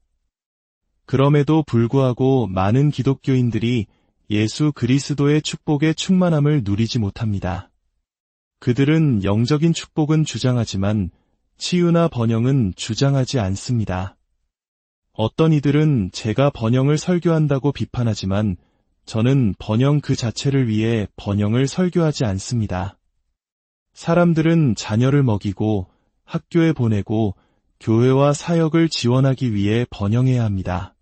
[SPEAKER 1] 그럼에도 불구하고 많은 기독교인들이 예수 그리스도의 축복의 충만함을 누리지 못합니다. 그들은 영적인 축복은 주장하지만 치유나 번영은 주장하지 않습니다. 어떤 이들은 제가 번영을 설교한다고 비판하지만 저는 번영 그 자체를 위해 번영을 설교하지 않습니다. 사람들은 자녀를 먹이고 학교에 보내고 교회와 사역을 지원하기 위해 번영해야 합니다.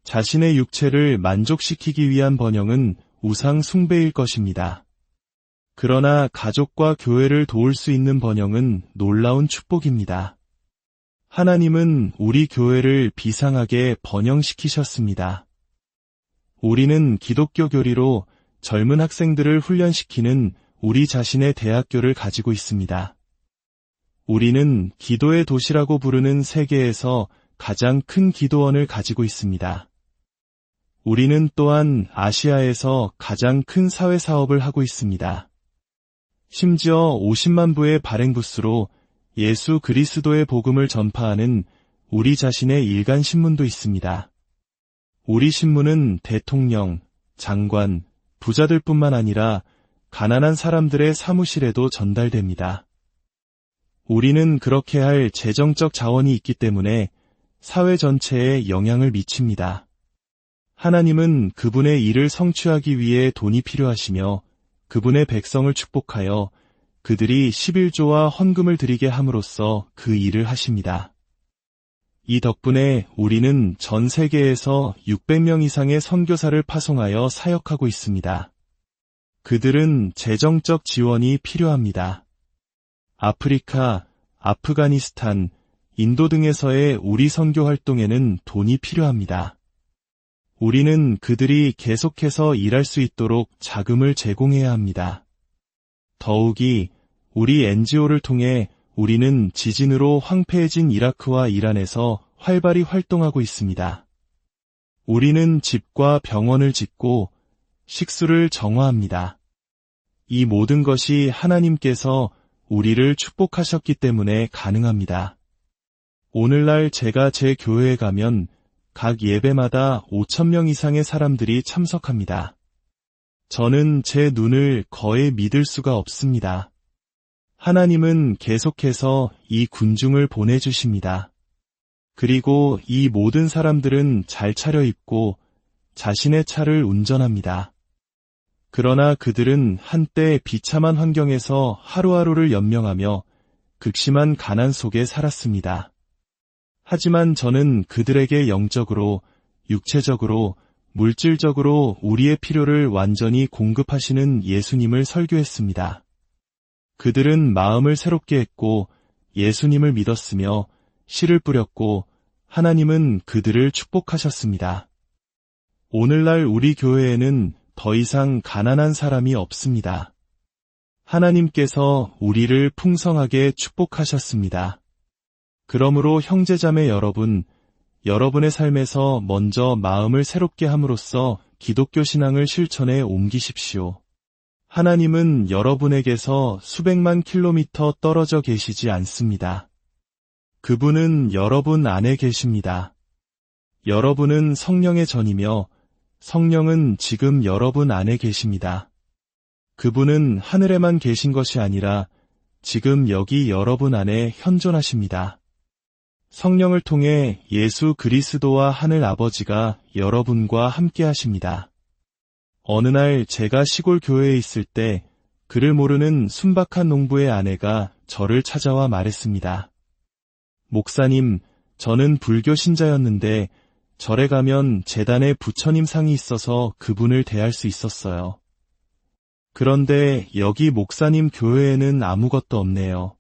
[SPEAKER 1] 자신의 육체를 만족시키기 위한 번영은 우상 숭배일 것입니다. 그러나 가족과 교회를 도울 수 있는 번영은 놀라운 축복입니다. 하나님은 우리 교회를 비상하게 번영시키셨습니다. 우리는 기독교 교리로 젊은 학생들을 훈련시키는 우리 자신의 대학교를 가지고 있습니다. 우리는 기도의 도시라고 부르는 세계에서 가장 큰 기도원을 가지고 있습니다. 우리는 또한 아시아에서 가장 큰 사회사업을 하고 있습니다. 심지어 50만 부의 발행부스로 예수 그리스도의 복음을 전파하는 우리 자신의 일간신문도 있습니다. 우리 신문은 대통령, 장관, 부자들뿐만 아니라 가난한 사람들의 사무실에도 전달됩니다. 우리는 그렇게 할 재정적 자원이 있기 때문에 사회 전체에 영향을 미칩니다. 하나님은 그분의 일을 성취하기 위해 돈이 필요하시며 그분의 백성을 축복하여 그들이 11조와 헌금을 드리게 함으로써 그 일을 하십니다. 이 덕분에 우리는 전 세계에서 600명 이상의 선교사를 파송하여 사역하고 있습니다. 그들은 재정적 지원이 필요합니다. 아프리카, 아프가니스탄, 인도 등에서의 우리 선교 활동에는 돈이 필요합니다. 우리는 그들이 계속해서 일할 수 있도록 자금을 제공해야 합니다. 더욱이 우리 NGO를 통해 우리는 지진으로 황폐해진 이라크와 이란에서 활발히 활동하고 있습니다. 우리는 집과 병원을 짓고 식수를 정화합니다. 이 모든 것이 하나님께서 우리를 축복하셨기 때문에 가능합니다. 오늘날 제가 제 교회에 가면 각 예배마다 5,000명 이상의 사람들이 참석합니다. 저는 제 눈을 거의 믿을 수가 없습니다. 하나님은 계속해서 이 군중을 보내주십니다. 그리고 이 모든 사람들은 잘 차려입고 자신의 차를 운전합니다. 그러나 그들은 한때 비참한 환경에서 하루하루를 연명하며 극심한 가난 속에 살았습니다. 하지만 저는 그들에게 영적으로, 육체적으로, 물질적으로 우리의 필요를 완전히 공급하시는 예수님을 설교했습니다. 그들은 마음을 새롭게 했고 예수님을 믿었으며 씨를 뿌렸고 하나님은 그들을 축복하셨습니다. 오늘날 우리 교회에는 더 이상 가난한 사람이 없습니다. 하나님께서 우리를 풍성하게 축복하셨습니다. 그러므로 형제자매 여러분, 여러분의 삶에서 먼저 마음을 새롭게 함으로써 기독교 신앙을 실천에 옮기십시오. 하나님은 여러분에게서 수백만 킬로미터 떨어져 계시지 않습니다. 그분은 여러분 안에 계십니다. 여러분은 성령의 전이며 성령은 지금 여러분 안에 계십니다. 그분은 하늘에만 계신 것이 아니라 지금 여기 여러분 안에 현존하십니다. 성령을 통해 예수 그리스도와 하늘 아버지가 여러분과 함께 하십니다. 어느 날 제가 시골 교회에 있을 때 그를 모르는 순박한 농부의 아내가 저를 찾아와 말했습니다. 목사님, 저는 불교 신자였는데 절에 가면 제단에 부처님 상이 있어서 그분을 대할 수 있었어요. 그런데 여기 목사님 교회에는 아무것도 없네요.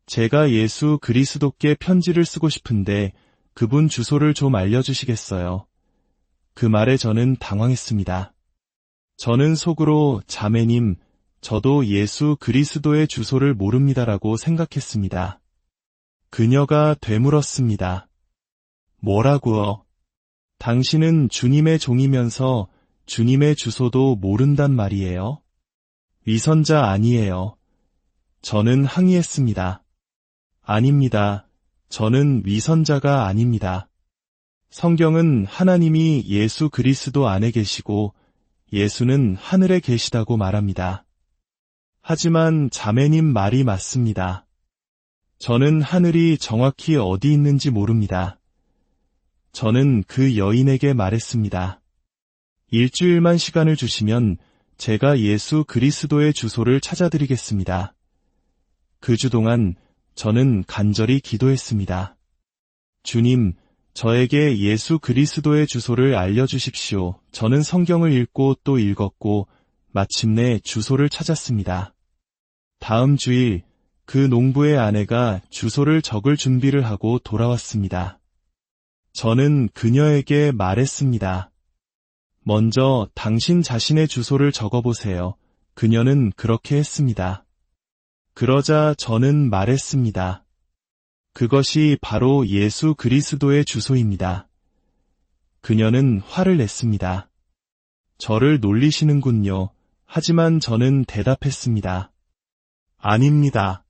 [SPEAKER 1] 제가 예수 그리스도께 편지를 쓰고 싶은데 그분 주소를 좀 알려주시겠어요? 그 말에 저는 당황했습니다. 저는 속으로 자매님, 저도 예수 그리스도의 주소를 모릅니다라고 생각했습니다. 그녀가 되물었습니다. 뭐라고요? 당신은 주님의 종이면서 주님의 주소도 모른단 말이에요? 위선자 아니에요. 저는 항의했습니다. 아닙니다. 저는 위선자가 아닙니다. 성경은 하나님이 예수 그리스도 안에 계시고 예수는 하늘에 계시다고 말합니다. 하지만 자매님 말이 맞습니다. 저는 하늘이 정확히 어디 있는지 모릅니다. 저는 그 여인에게 말했습니다. 일주일만 시간을 주시면 제가 예수 그리스도의 주소를 찾아드리겠습니다. 그 주 동안 저는 간절히 기도했습니다. 주님, 저에게 예수 그리스도의 주소를 알려주십시오. 저는 성경을 읽고 또 읽었고 마침내 주소를 찾았습니다. 다음 주일 그 농부의 아내가 주소를 적을 준비를 하고 돌아왔습니다. 저는 그녀에게 말했습니다. 먼저 당신 자신의 주소를 적어보세요. 그녀는 그렇게 했습니다. 그러자 저는 말했습니다. 그것이 바로 예수 그리스도의 주소입니다. 그녀는 화를 냈습니다. 저를 놀리시는군요. 하지만 저는 대답했습니다. 아닙니다.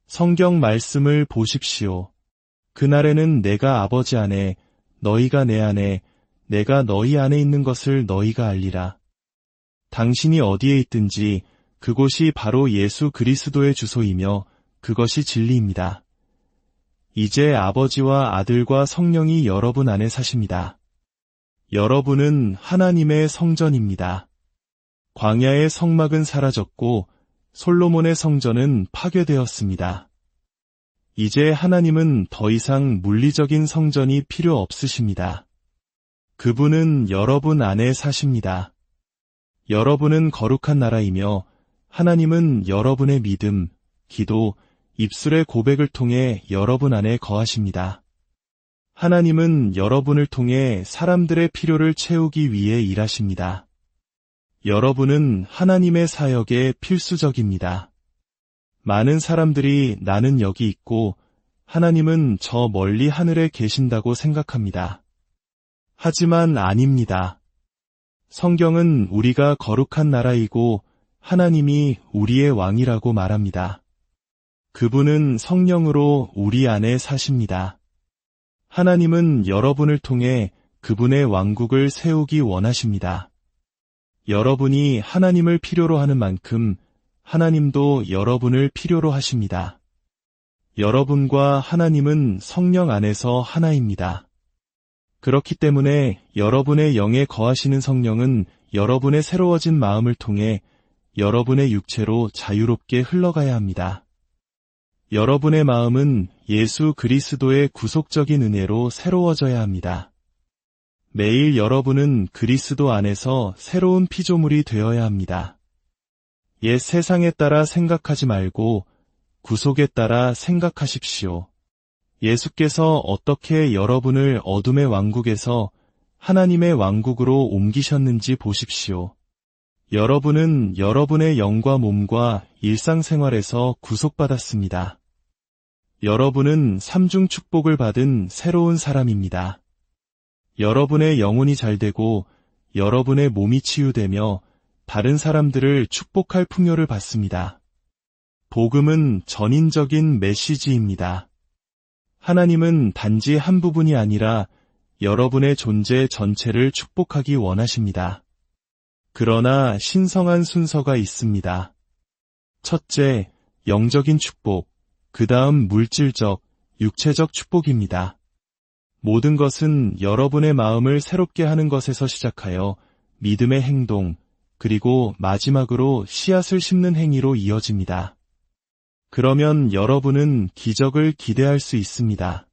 [SPEAKER 1] 성경 말씀을 보십시오. 그날에는 내가 아버지 안에, 너희가 내 안에, 내가 너희 안에 있는 것을 너희가 알리라. 당신이 어디에 있든지 그곳이 바로 예수 그리스도의 주소이며 그것이 진리입니다. 이제 아버지와 아들과 성령이 여러분 안에 사십니다. 여러분은 하나님의 성전입니다. 광야의 성막은 사라졌고 솔로몬의 성전은 파괴되었습니다. 이제 하나님은 더 이상 물리적인 성전이 필요 없으십니다. 그분은 여러분 안에 사십니다. 여러분은 거룩한 나라이며 하나님은 여러분의 믿음, 기도, 입술의 고백을 통해 여러분 안에 거하십니다. 하나님은 여러분을 통해 사람들의 필요를 채우기 위해 일하십니다. 여러분은 하나님의 사역에 필수적입니다. 많은 사람들이 나는 여기 있고 하나님은 저 멀리 하늘에 계신다고 생각합니다. 하지만 아닙니다. 성경은 우리가 거룩한 나라이고 하나님이 우리의 왕이라고 말합니다. 그분은 성령으로 우리 안에 사십니다. 하나님은 여러분을 통해 그분의 왕국을 세우기 원하십니다. 여러분이 하나님을 필요로 하는 만큼 하나님도 여러분을 필요로 하십니다. 여러분과 하나님은 성령 안에서 하나입니다. 그렇기 때문에 여러분의 영에 거하시는 성령은 여러분의 새로워진 마음을 통해 여러분의 육체로 자유롭게 흘러가야 합니다. 여러분의 마음은 예수 그리스도의 구속적인 은혜로 새로워져야 합니다. 매일 여러분은 그리스도 안에서 새로운 피조물이 되어야 합니다. 옛 세상에 따라 생각하지 말고 구속에 따라 생각하십시오. 예수께서 어떻게 여러분을 어둠의 왕국에서 하나님의 왕국으로 옮기셨는지 보십시오. 여러분은 여러분의 영과 몸과 일상생활에서 구속받았습니다. 여러분은 삼중 축복을 받은 새로운 사람입니다. 여러분의 영혼이 잘되고 여러분의 몸이 치유되며 다른 사람들을 축복할 풍요를 받습니다. 복음은 전인적인 메시지입니다. 하나님은 단지 한 부분이 아니라 여러분의 존재 전체를 축복하기 원하십니다. 그러나 신성한 순서가 있습니다. 첫째, 영적인 축복, 그 다음 물질적, 육체적 축복입니다. 모든 것은 여러분의 마음을 새롭게 하는 것에서 시작하여 믿음의 행동, 그리고 마지막으로 씨앗을 심는 행위로 이어집니다. 그러면 여러분은 기적을 기대할 수 있습니다.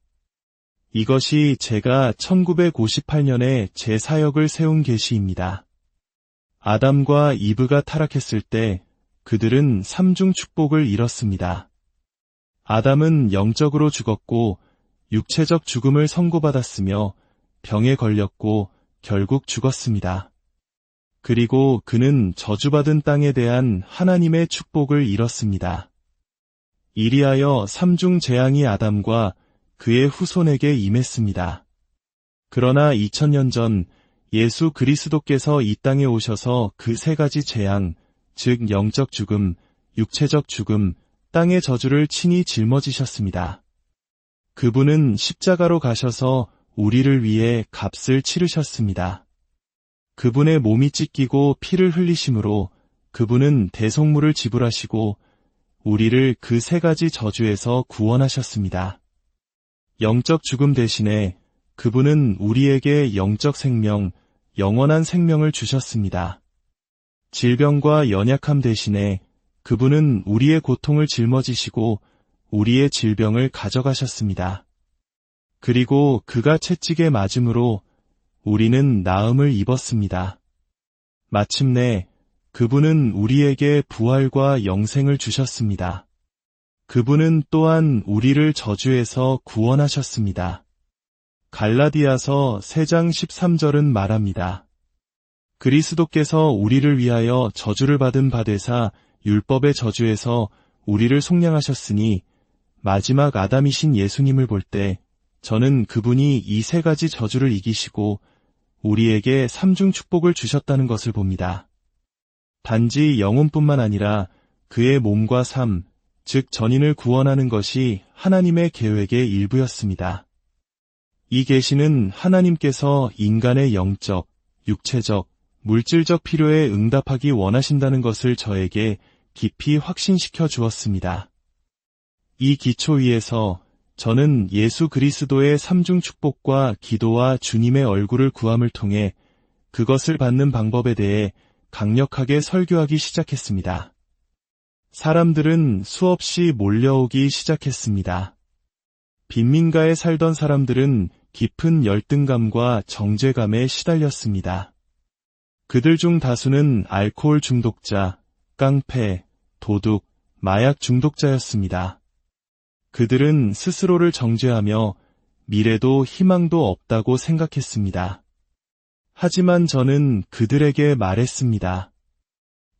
[SPEAKER 1] 이것이 제가 1958년에 제 사역을 세운 계시입니다. 아담과 이브가 타락했을 때 그들은 삼중 축복을 잃었습니다. 아담은 영적으로 죽었고 육체적 죽음을 선고받았으며 병에 걸렸고 결국 죽었습니다. 그리고 그는 저주받은 땅에 대한 하나님의 축복을 잃었습니다. 이리하여 삼중 재앙이 아담과 그의 후손에게 임했습니다. 그러나 2000년 전 예수 그리스도께서 이 땅에 오셔서 그 세 가지 재앙, 즉 영적 죽음, 육체적 죽음, 땅의 저주를 친히 짊어지셨습니다. 그분은 십자가로 가셔서 우리를 위해 값을 치르셨습니다. 그분의 몸이 찢기고 피를 흘리심으로 그분은 대속물을 지불하시고 우리를 그 세 가지 저주에서 구원하셨습니다. 영적 죽음 대신에 그분은 우리에게 영적 생명, 영원한 생명을 주셨습니다. 질병과 연약함 대신에 그분은 우리의 고통을 짊어지시고 우리의 질병을 가져가셨습니다. 그리고 그가 채찍에 맞음으로 우리는 나음을 입었습니다. 마침내 그분은 우리에게 부활과 영생을 주셨습니다. 그분은 또한 우리를 저주에서 구원하셨습니다. 갈라디아서 3장 13절은 말합니다. 그리스도께서 우리를 위하여 저주를 받은 바 되사 율법의 저주에서 우리를 속량하셨으니 마지막 아담이신 예수님을 볼 때 저는 그분이 이 세 가지 저주를 이기시고 우리에게 삼중 축복을 주셨다는 것을 봅니다. 단지 영혼뿐만 아니라 그의 몸과 삶, 즉 전인을 구원하는 것이 하나님의 계획의 일부였습니다. 이 계시는 하나님께서 인간의 영적, 육체적, 물질적 필요에 응답하기 원하신다는 것을 저에게 깊이 확신시켜 주었습니다. 이 기초 위에서 저는 예수 그리스도의 삼중 축복과 기도와 주님의 얼굴을 구함을 통해 그것을 받는 방법에 대해 강력하게 설교하기 시작했습니다. 사람들은 수없이 몰려오기 시작했습니다. 빈민가에 살던 사람들은 깊은 열등감과 정죄감에 시달렸습니다. 그들 중 다수는 알코올 중독자, 깡패, 도둑, 마약 중독자였습니다. 그들은 스스로를 정죄하며 미래도 희망도 없다고 생각했습니다. 하지만 저는 그들에게 말했습니다.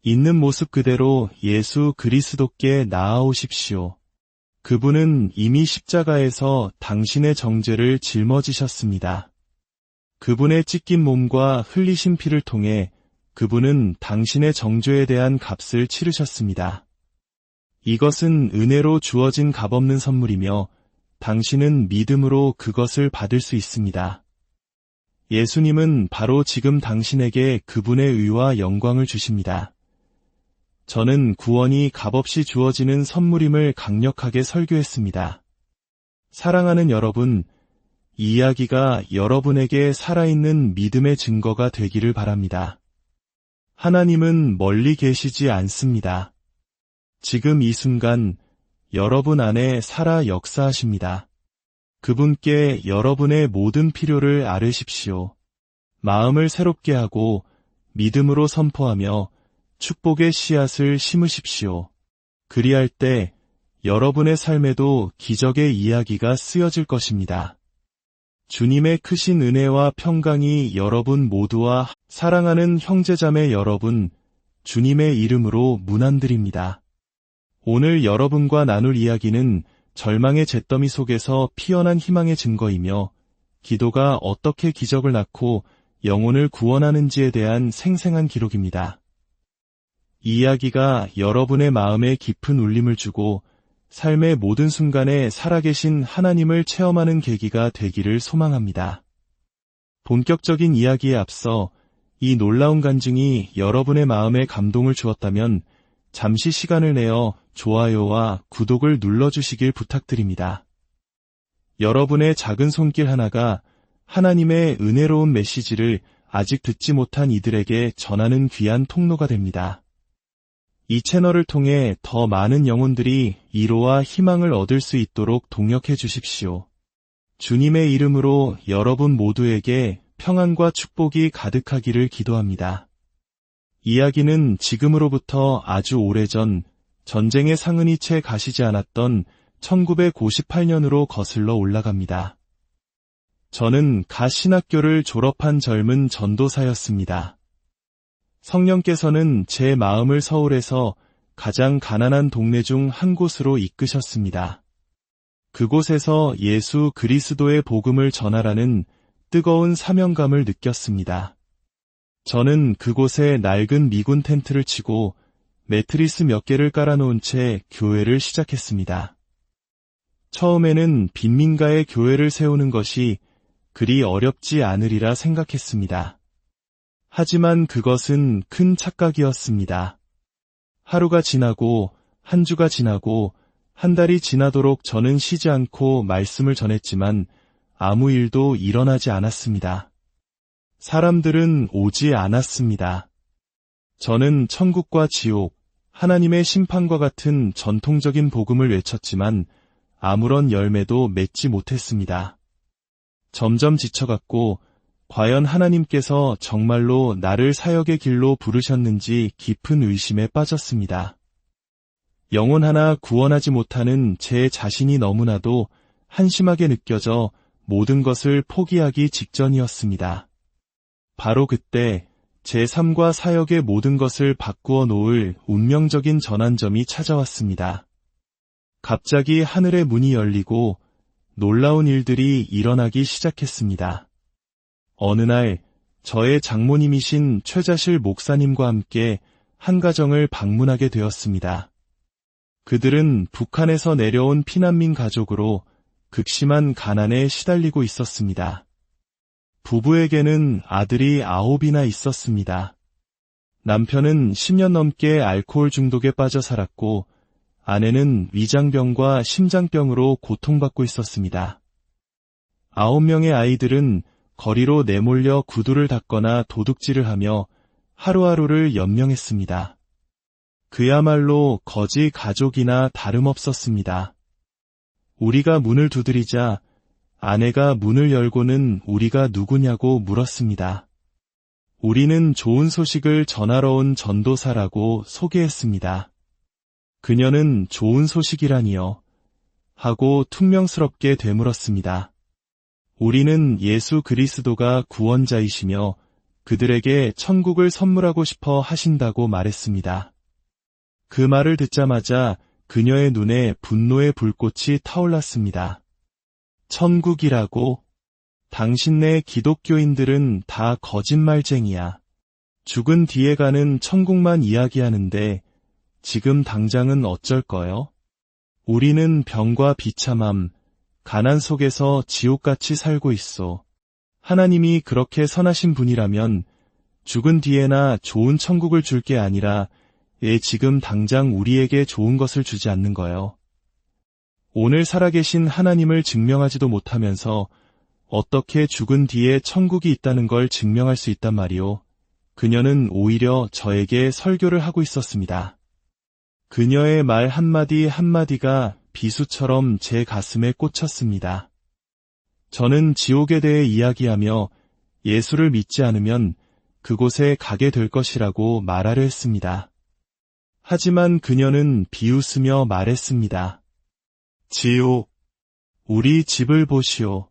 [SPEAKER 1] 있는 모습 그대로 예수 그리스도께 나아오십시오. 그분은 이미 십자가에서 당신의 정죄를 짊어지셨습니다. 그분의 찢긴 몸과 흘리신 피를 통해 그분은 당신의 정죄에 대한 값을 치르셨습니다. 이것은 은혜로 주어진 값없는 선물이며 당신은 믿음으로 그것을 받을 수 있습니다. 예수님은 바로 지금 당신에게 그분의 의와 영광을 주십니다. 저는 구원이 값없이 주어지는 선물임을 강력하게 설교했습니다. 사랑하는 여러분, 이 이야기가 여러분에게 살아있는 믿음의 증거가 되기를 바랍니다. 하나님은 멀리 계시지 않습니다. 지금 이 순간 여러분 안에 살아 역사하십니다. 그분께 여러분의 모든 필요를 아뢰십시오. 마음을 새롭게 하고 믿음으로 선포하며 축복의 씨앗을 심으십시오. 그리할 때 여러분의 삶에도 기적의 이야기가 쓰여질 것입니다. 주님의 크신 은혜와 평강이 여러분 모두와 사랑하는 형제자매 여러분, 주님의 이름으로 문안드립니다. 오늘 여러분과 나눌 이야기는 절망의 잿더미 속에서 피어난 희망의 증거이며 기도가 어떻게 기적을 낳고 영혼을 구원하는지에 대한 생생한 기록입니다. 이 이야기가 여러분의 마음에 깊은 울림을 주고 삶의 모든 순간에 살아계신 하나님을 체험하는 계기가 되기를 소망합니다. 본격적인 이야기에 앞서 이 놀라운 간증이 여러분의 마음에 감동을 주었다면 잠시 시간을 내어 좋아요와 구독을 눌러주시길 부탁드립니다. 여러분의 작은 손길 하나가 하나님의 은혜로운 메시지를 아직 듣지 못한 이들에게 전하는 귀한 통로가 됩니다. 이 채널을 통해 더 많은 영혼들이 위로와 희망을 얻을 수 있도록 동역해 주십시오. 주님의 이름으로 여러분 모두에게 평안과 축복이 가득하기를 기도합니다. 이야기는 지금으로부터 아주 오래전 전쟁의 상흔이 채 가시지 않았던 1998년으로 거슬러 올라갑니다. 저는 갓 신학교를 졸업한 젊은 전도사였습니다. 성령께서는 제 마음을 서울에서 가장 가난한 동네 중 한 곳으로 이끄셨습니다. 그곳에서 예수 그리스도의 복음을 전하라는 뜨거운 사명감을 느꼈습니다. 저는 그곳에 낡은 미군 텐트를 치고 매트리스 몇 개를 깔아놓은 채 교회를 시작했습니다. 처음에는 빈민가에 교회를 세우는 것이 그리 어렵지 않으리라 생각했습니다. 하지만 그것은 큰 착각이었습니다. 하루가 지나고 한 주가 지나고 한 달이 지나도록 저는 쉬지 않고 말씀을 전했지만 아무 일도 일어나지 않았습니다. 사람들은 오지 않았습니다. 저는 천국과 지옥, 하나님의 심판과 같은 전통적인 복음을 외쳤지만 아무런 열매도 맺지 못했습니다. 점점 지쳐갔고 과연 하나님께서 정말로 나를 사역의 길로 부르셨는지 깊은 의심에 빠졌습니다. 영혼 하나 구원하지 못하는 제 자신이 너무나도 한심하게 느껴져 모든 것을 포기하기 직전이었습니다. 바로 그때 제 삶과 사역의 모든 것을 바꾸어 놓을 운명적인 전환점이 찾아왔습니다. 갑자기 하늘의 문이 열리고 놀라운 일들이 일어나기 시작했습니다. 어느 날 저의 장모님이신 최자실 목사님과 함께 한 가정을 방문하게 되었습니다. 그들은 북한에서 내려온 피난민 가족으로 극심한 가난에 시달리고 있었습니다. 부부에게는 아들이 9이나 있었습니다. 남편은 10년 넘게 알코올 중독에 빠져 살았고 아내는 위장병과 심장병으로 고통받고 있었습니다. 9명의 아이들은 거리로 내몰려 구두를 닦거나 도둑질을 하며 하루하루를 연명했습니다. 그야말로 거지 가족이나 다름없었습니다. 우리가 문을 두드리자 아내가 문을 열고는 우리가 누구냐고 물었습니다. 우리는 좋은 소식을 전하러 온 전도사라고 소개했습니다. 그녀는 좋은 소식이라니요? 하고 퉁명스럽게 되물었습니다. 우리는 예수 그리스도가 구원자이시며 그들에게 천국을 선물하고 싶어 하신다고 말했습니다. 그 말을 듣자마자 그녀의 눈에 분노의 불꽃이 타올랐습니다. 천국이라고? 당신네 기독교인들은 다 거짓말쟁이야. 죽은 뒤에 가는 천국만 이야기하는데 지금 당장은 어쩔 거요? 우리는 병과 비참함, 가난 속에서 지옥같이 살고 있어. 하나님이 그렇게 선하신 분이라면 죽은 뒤에나 좋은 천국을 줄 게 아니라 지금 당장 우리에게 좋은 것을 주지 않는 거요. 오늘 살아계신 하나님을 증명하지도 못하면서 어떻게 죽은 뒤에 천국이 있다는 걸 증명할 수 있단 말이오. 그녀는 오히려 저에게 설교를 하고 있었습니다. 그녀의 말 한마디 한마디가 비수처럼 제 가슴에 꽂혔습니다. 저는 지옥에 대해 이야기하며 예수를 믿지 않으면 그곳에 가게 될 것이라고 말하려 했습니다. 하지만 그녀는 비웃으며 말했습니다. 지옥, 우리 집을 보시오.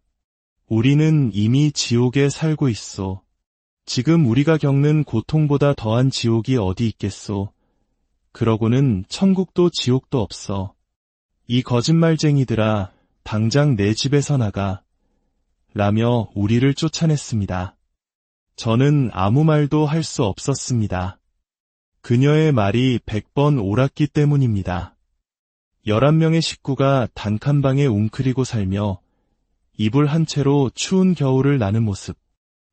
[SPEAKER 1] 우리는 이미 지옥에 살고 있소. 지금 우리가 겪는 고통보다 더한 지옥이 어디 있겠소. 그러고는 천국도 지옥도 없어. 이 거짓말쟁이들아, 당장 내 집에서 나가. 라며 우리를 쫓아냈습니다. 저는 아무 말도 할 수 없었습니다. 그녀의 말이 100번 옳았기 때문입니다. 11명의 식구가 단칸방에 웅크리고 살며 이불 한 채로 추운 겨울을 나는 모습.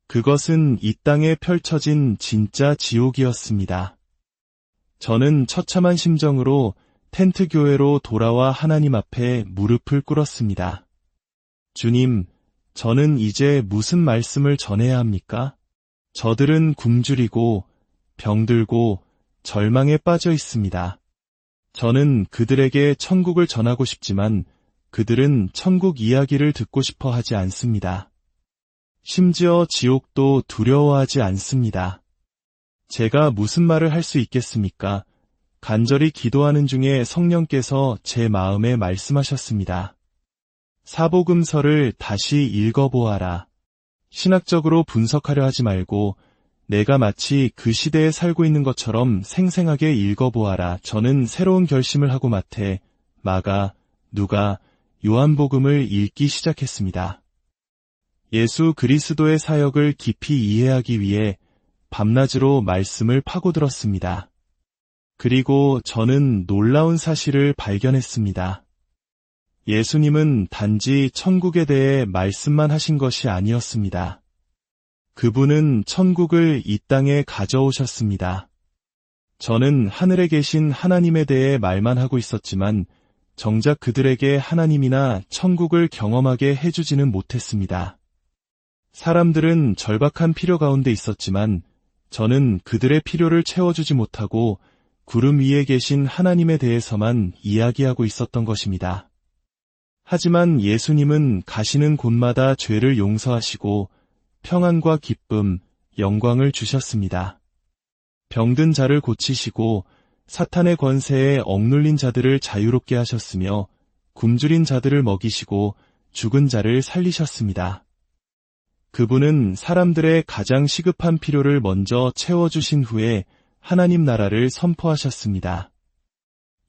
[SPEAKER 1] 그것은 이 땅에 펼쳐진 진짜 지옥이었습니다. 저는 처참한 심정으로 텐트 교회로 돌아와 하나님 앞에 무릎을 꿇었습니다. 주님, 저는 이제 무슨 말씀을 전해야 합니까? 저들은 굶주리고 병들고 절망에 빠져 있습니다. 저는 그들에게 천국을 전하고 싶지만 그들은 천국 이야기를 듣고 싶어 하지 않습니다. 심지어 지옥도 두려워하지 않습니다. 제가 무슨 말을 할 수 있겠습니까? 간절히 기도하는 중에 성령께서 제 마음에 말씀하셨습니다. 사복음서를 다시 읽어보아라. 신학적으로 분석하려 하지 말고 내가 마치 그 시대에 살고 있는 것처럼 생생하게 읽어보아라. 저는 새로운 결심을 하고 마태, 마가, 누가, 요한복음을 읽기 시작했습니다. 예수 그리스도의 사역을 깊이 이해하기 위해 밤낮으로 말씀을 파고들었습니다. 그리고 저는 놀라운 사실을 발견했습니다. 예수님은 단지 천국에 대해 말씀만 하신 것이 아니었습니다. 그분은 천국을 이 땅에 가져오셨습니다. 저는 하늘에 계신 하나님에 대해 말만 하고 있었지만 정작 그들에게 하나님이나 천국을 경험하게 해주지는 못했습니다. 사람들은 절박한 필요 가운데 있었지만 저는 그들의 필요를 채워주지 못하고 구름 위에 계신 하나님에 대해서만 이야기하고 있었던 것입니다. 하지만 예수님은 가시는 곳마다 죄를 용서하시고 평안과 기쁨, 영광을 주셨습니다. 병든 자를 고치시고 사탄의 권세에 억눌린 자들을 자유롭게 하셨으며 굶주린 자들을 먹이시고 죽은 자를 살리셨습니다. 그분은 사람들의 가장 시급한 필요를 먼저 채워주신 후에 하나님 나라를 선포하셨습니다.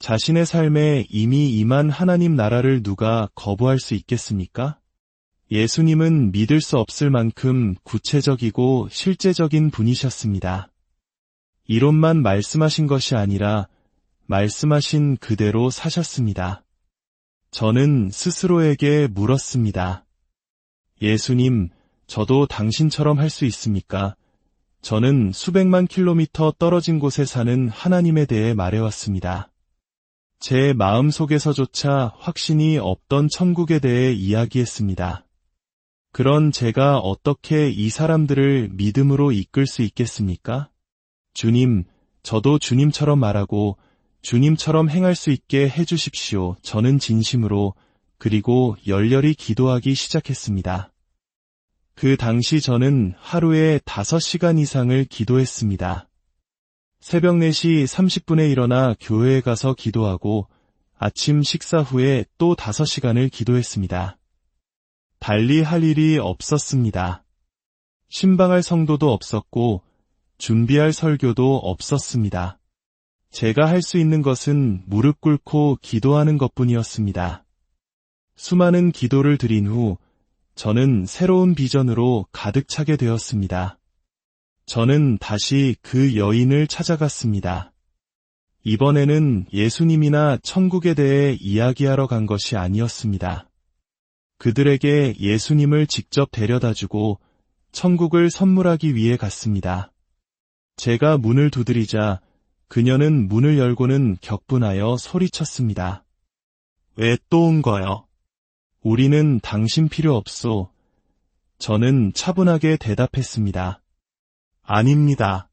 [SPEAKER 1] 자신의 삶에 이미 임한 하나님 나라를 누가 거부할 수 있겠습니까? 예수님은 믿을 수 없을 만큼 구체적이고 실제적인 분이셨습니다. 이론만 말씀하신 것이 아니라 말씀하신 그대로 사셨습니다. 저는 스스로에게 물었습니다. 예수님, 저도 당신처럼 할 수 있습니까? 저는 수백만 킬로미터 떨어진 곳에 사는 하나님에 대해 말해왔습니다. 제 마음속에서조차 확신이 없던 천국에 대해 이야기했습니다. 그런 제가 어떻게 이 사람들을 믿음으로 이끌 수 있겠습니까? 주님, 저도 주님처럼 말하고 주님처럼 행할 수 있게 해주십시오. 저는 진심으로 그리고 열렬히 기도하기 시작했습니다. 그 당시 저는 하루에 5시간 이상을 기도했습니다. 새벽 4시 30분에 일어나 교회에 가서 기도하고 아침 식사 후에 또 5시간을 기도했습니다. 달리 할 일이 없었습니다. 신방할 성도도 없었고 준비할 설교도 없었습니다. 제가 할 수 있는 것은 무릎 꿇고 기도하는 것뿐이었습니다. 수많은 기도를 드린 후 저는 새로운 비전으로 가득 차게 되었습니다. 저는 다시 그 여인을 찾아갔습니다. 이번에는 예수님이나 천국에 대해 이야기하러 간 것이 아니었습니다. 그들에게 예수님을 직접 데려다주고 천국을 선물하기 위해 갔습니다. 제가 문을 두드리자 그녀는 문을 열고는 격분하여 소리쳤습니다. 왜 또 온 거요? 우리는 당신 필요 없소. 저는 차분하게 대답했습니다. 아닙니다.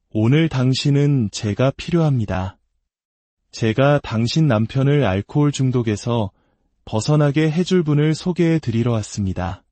[SPEAKER 1] 오늘 당신은 제가 필요합니다. 제가 당신 남편을 알코올 중독에서 벗어나게 해줄 분을 소개해 드리러 왔습니다.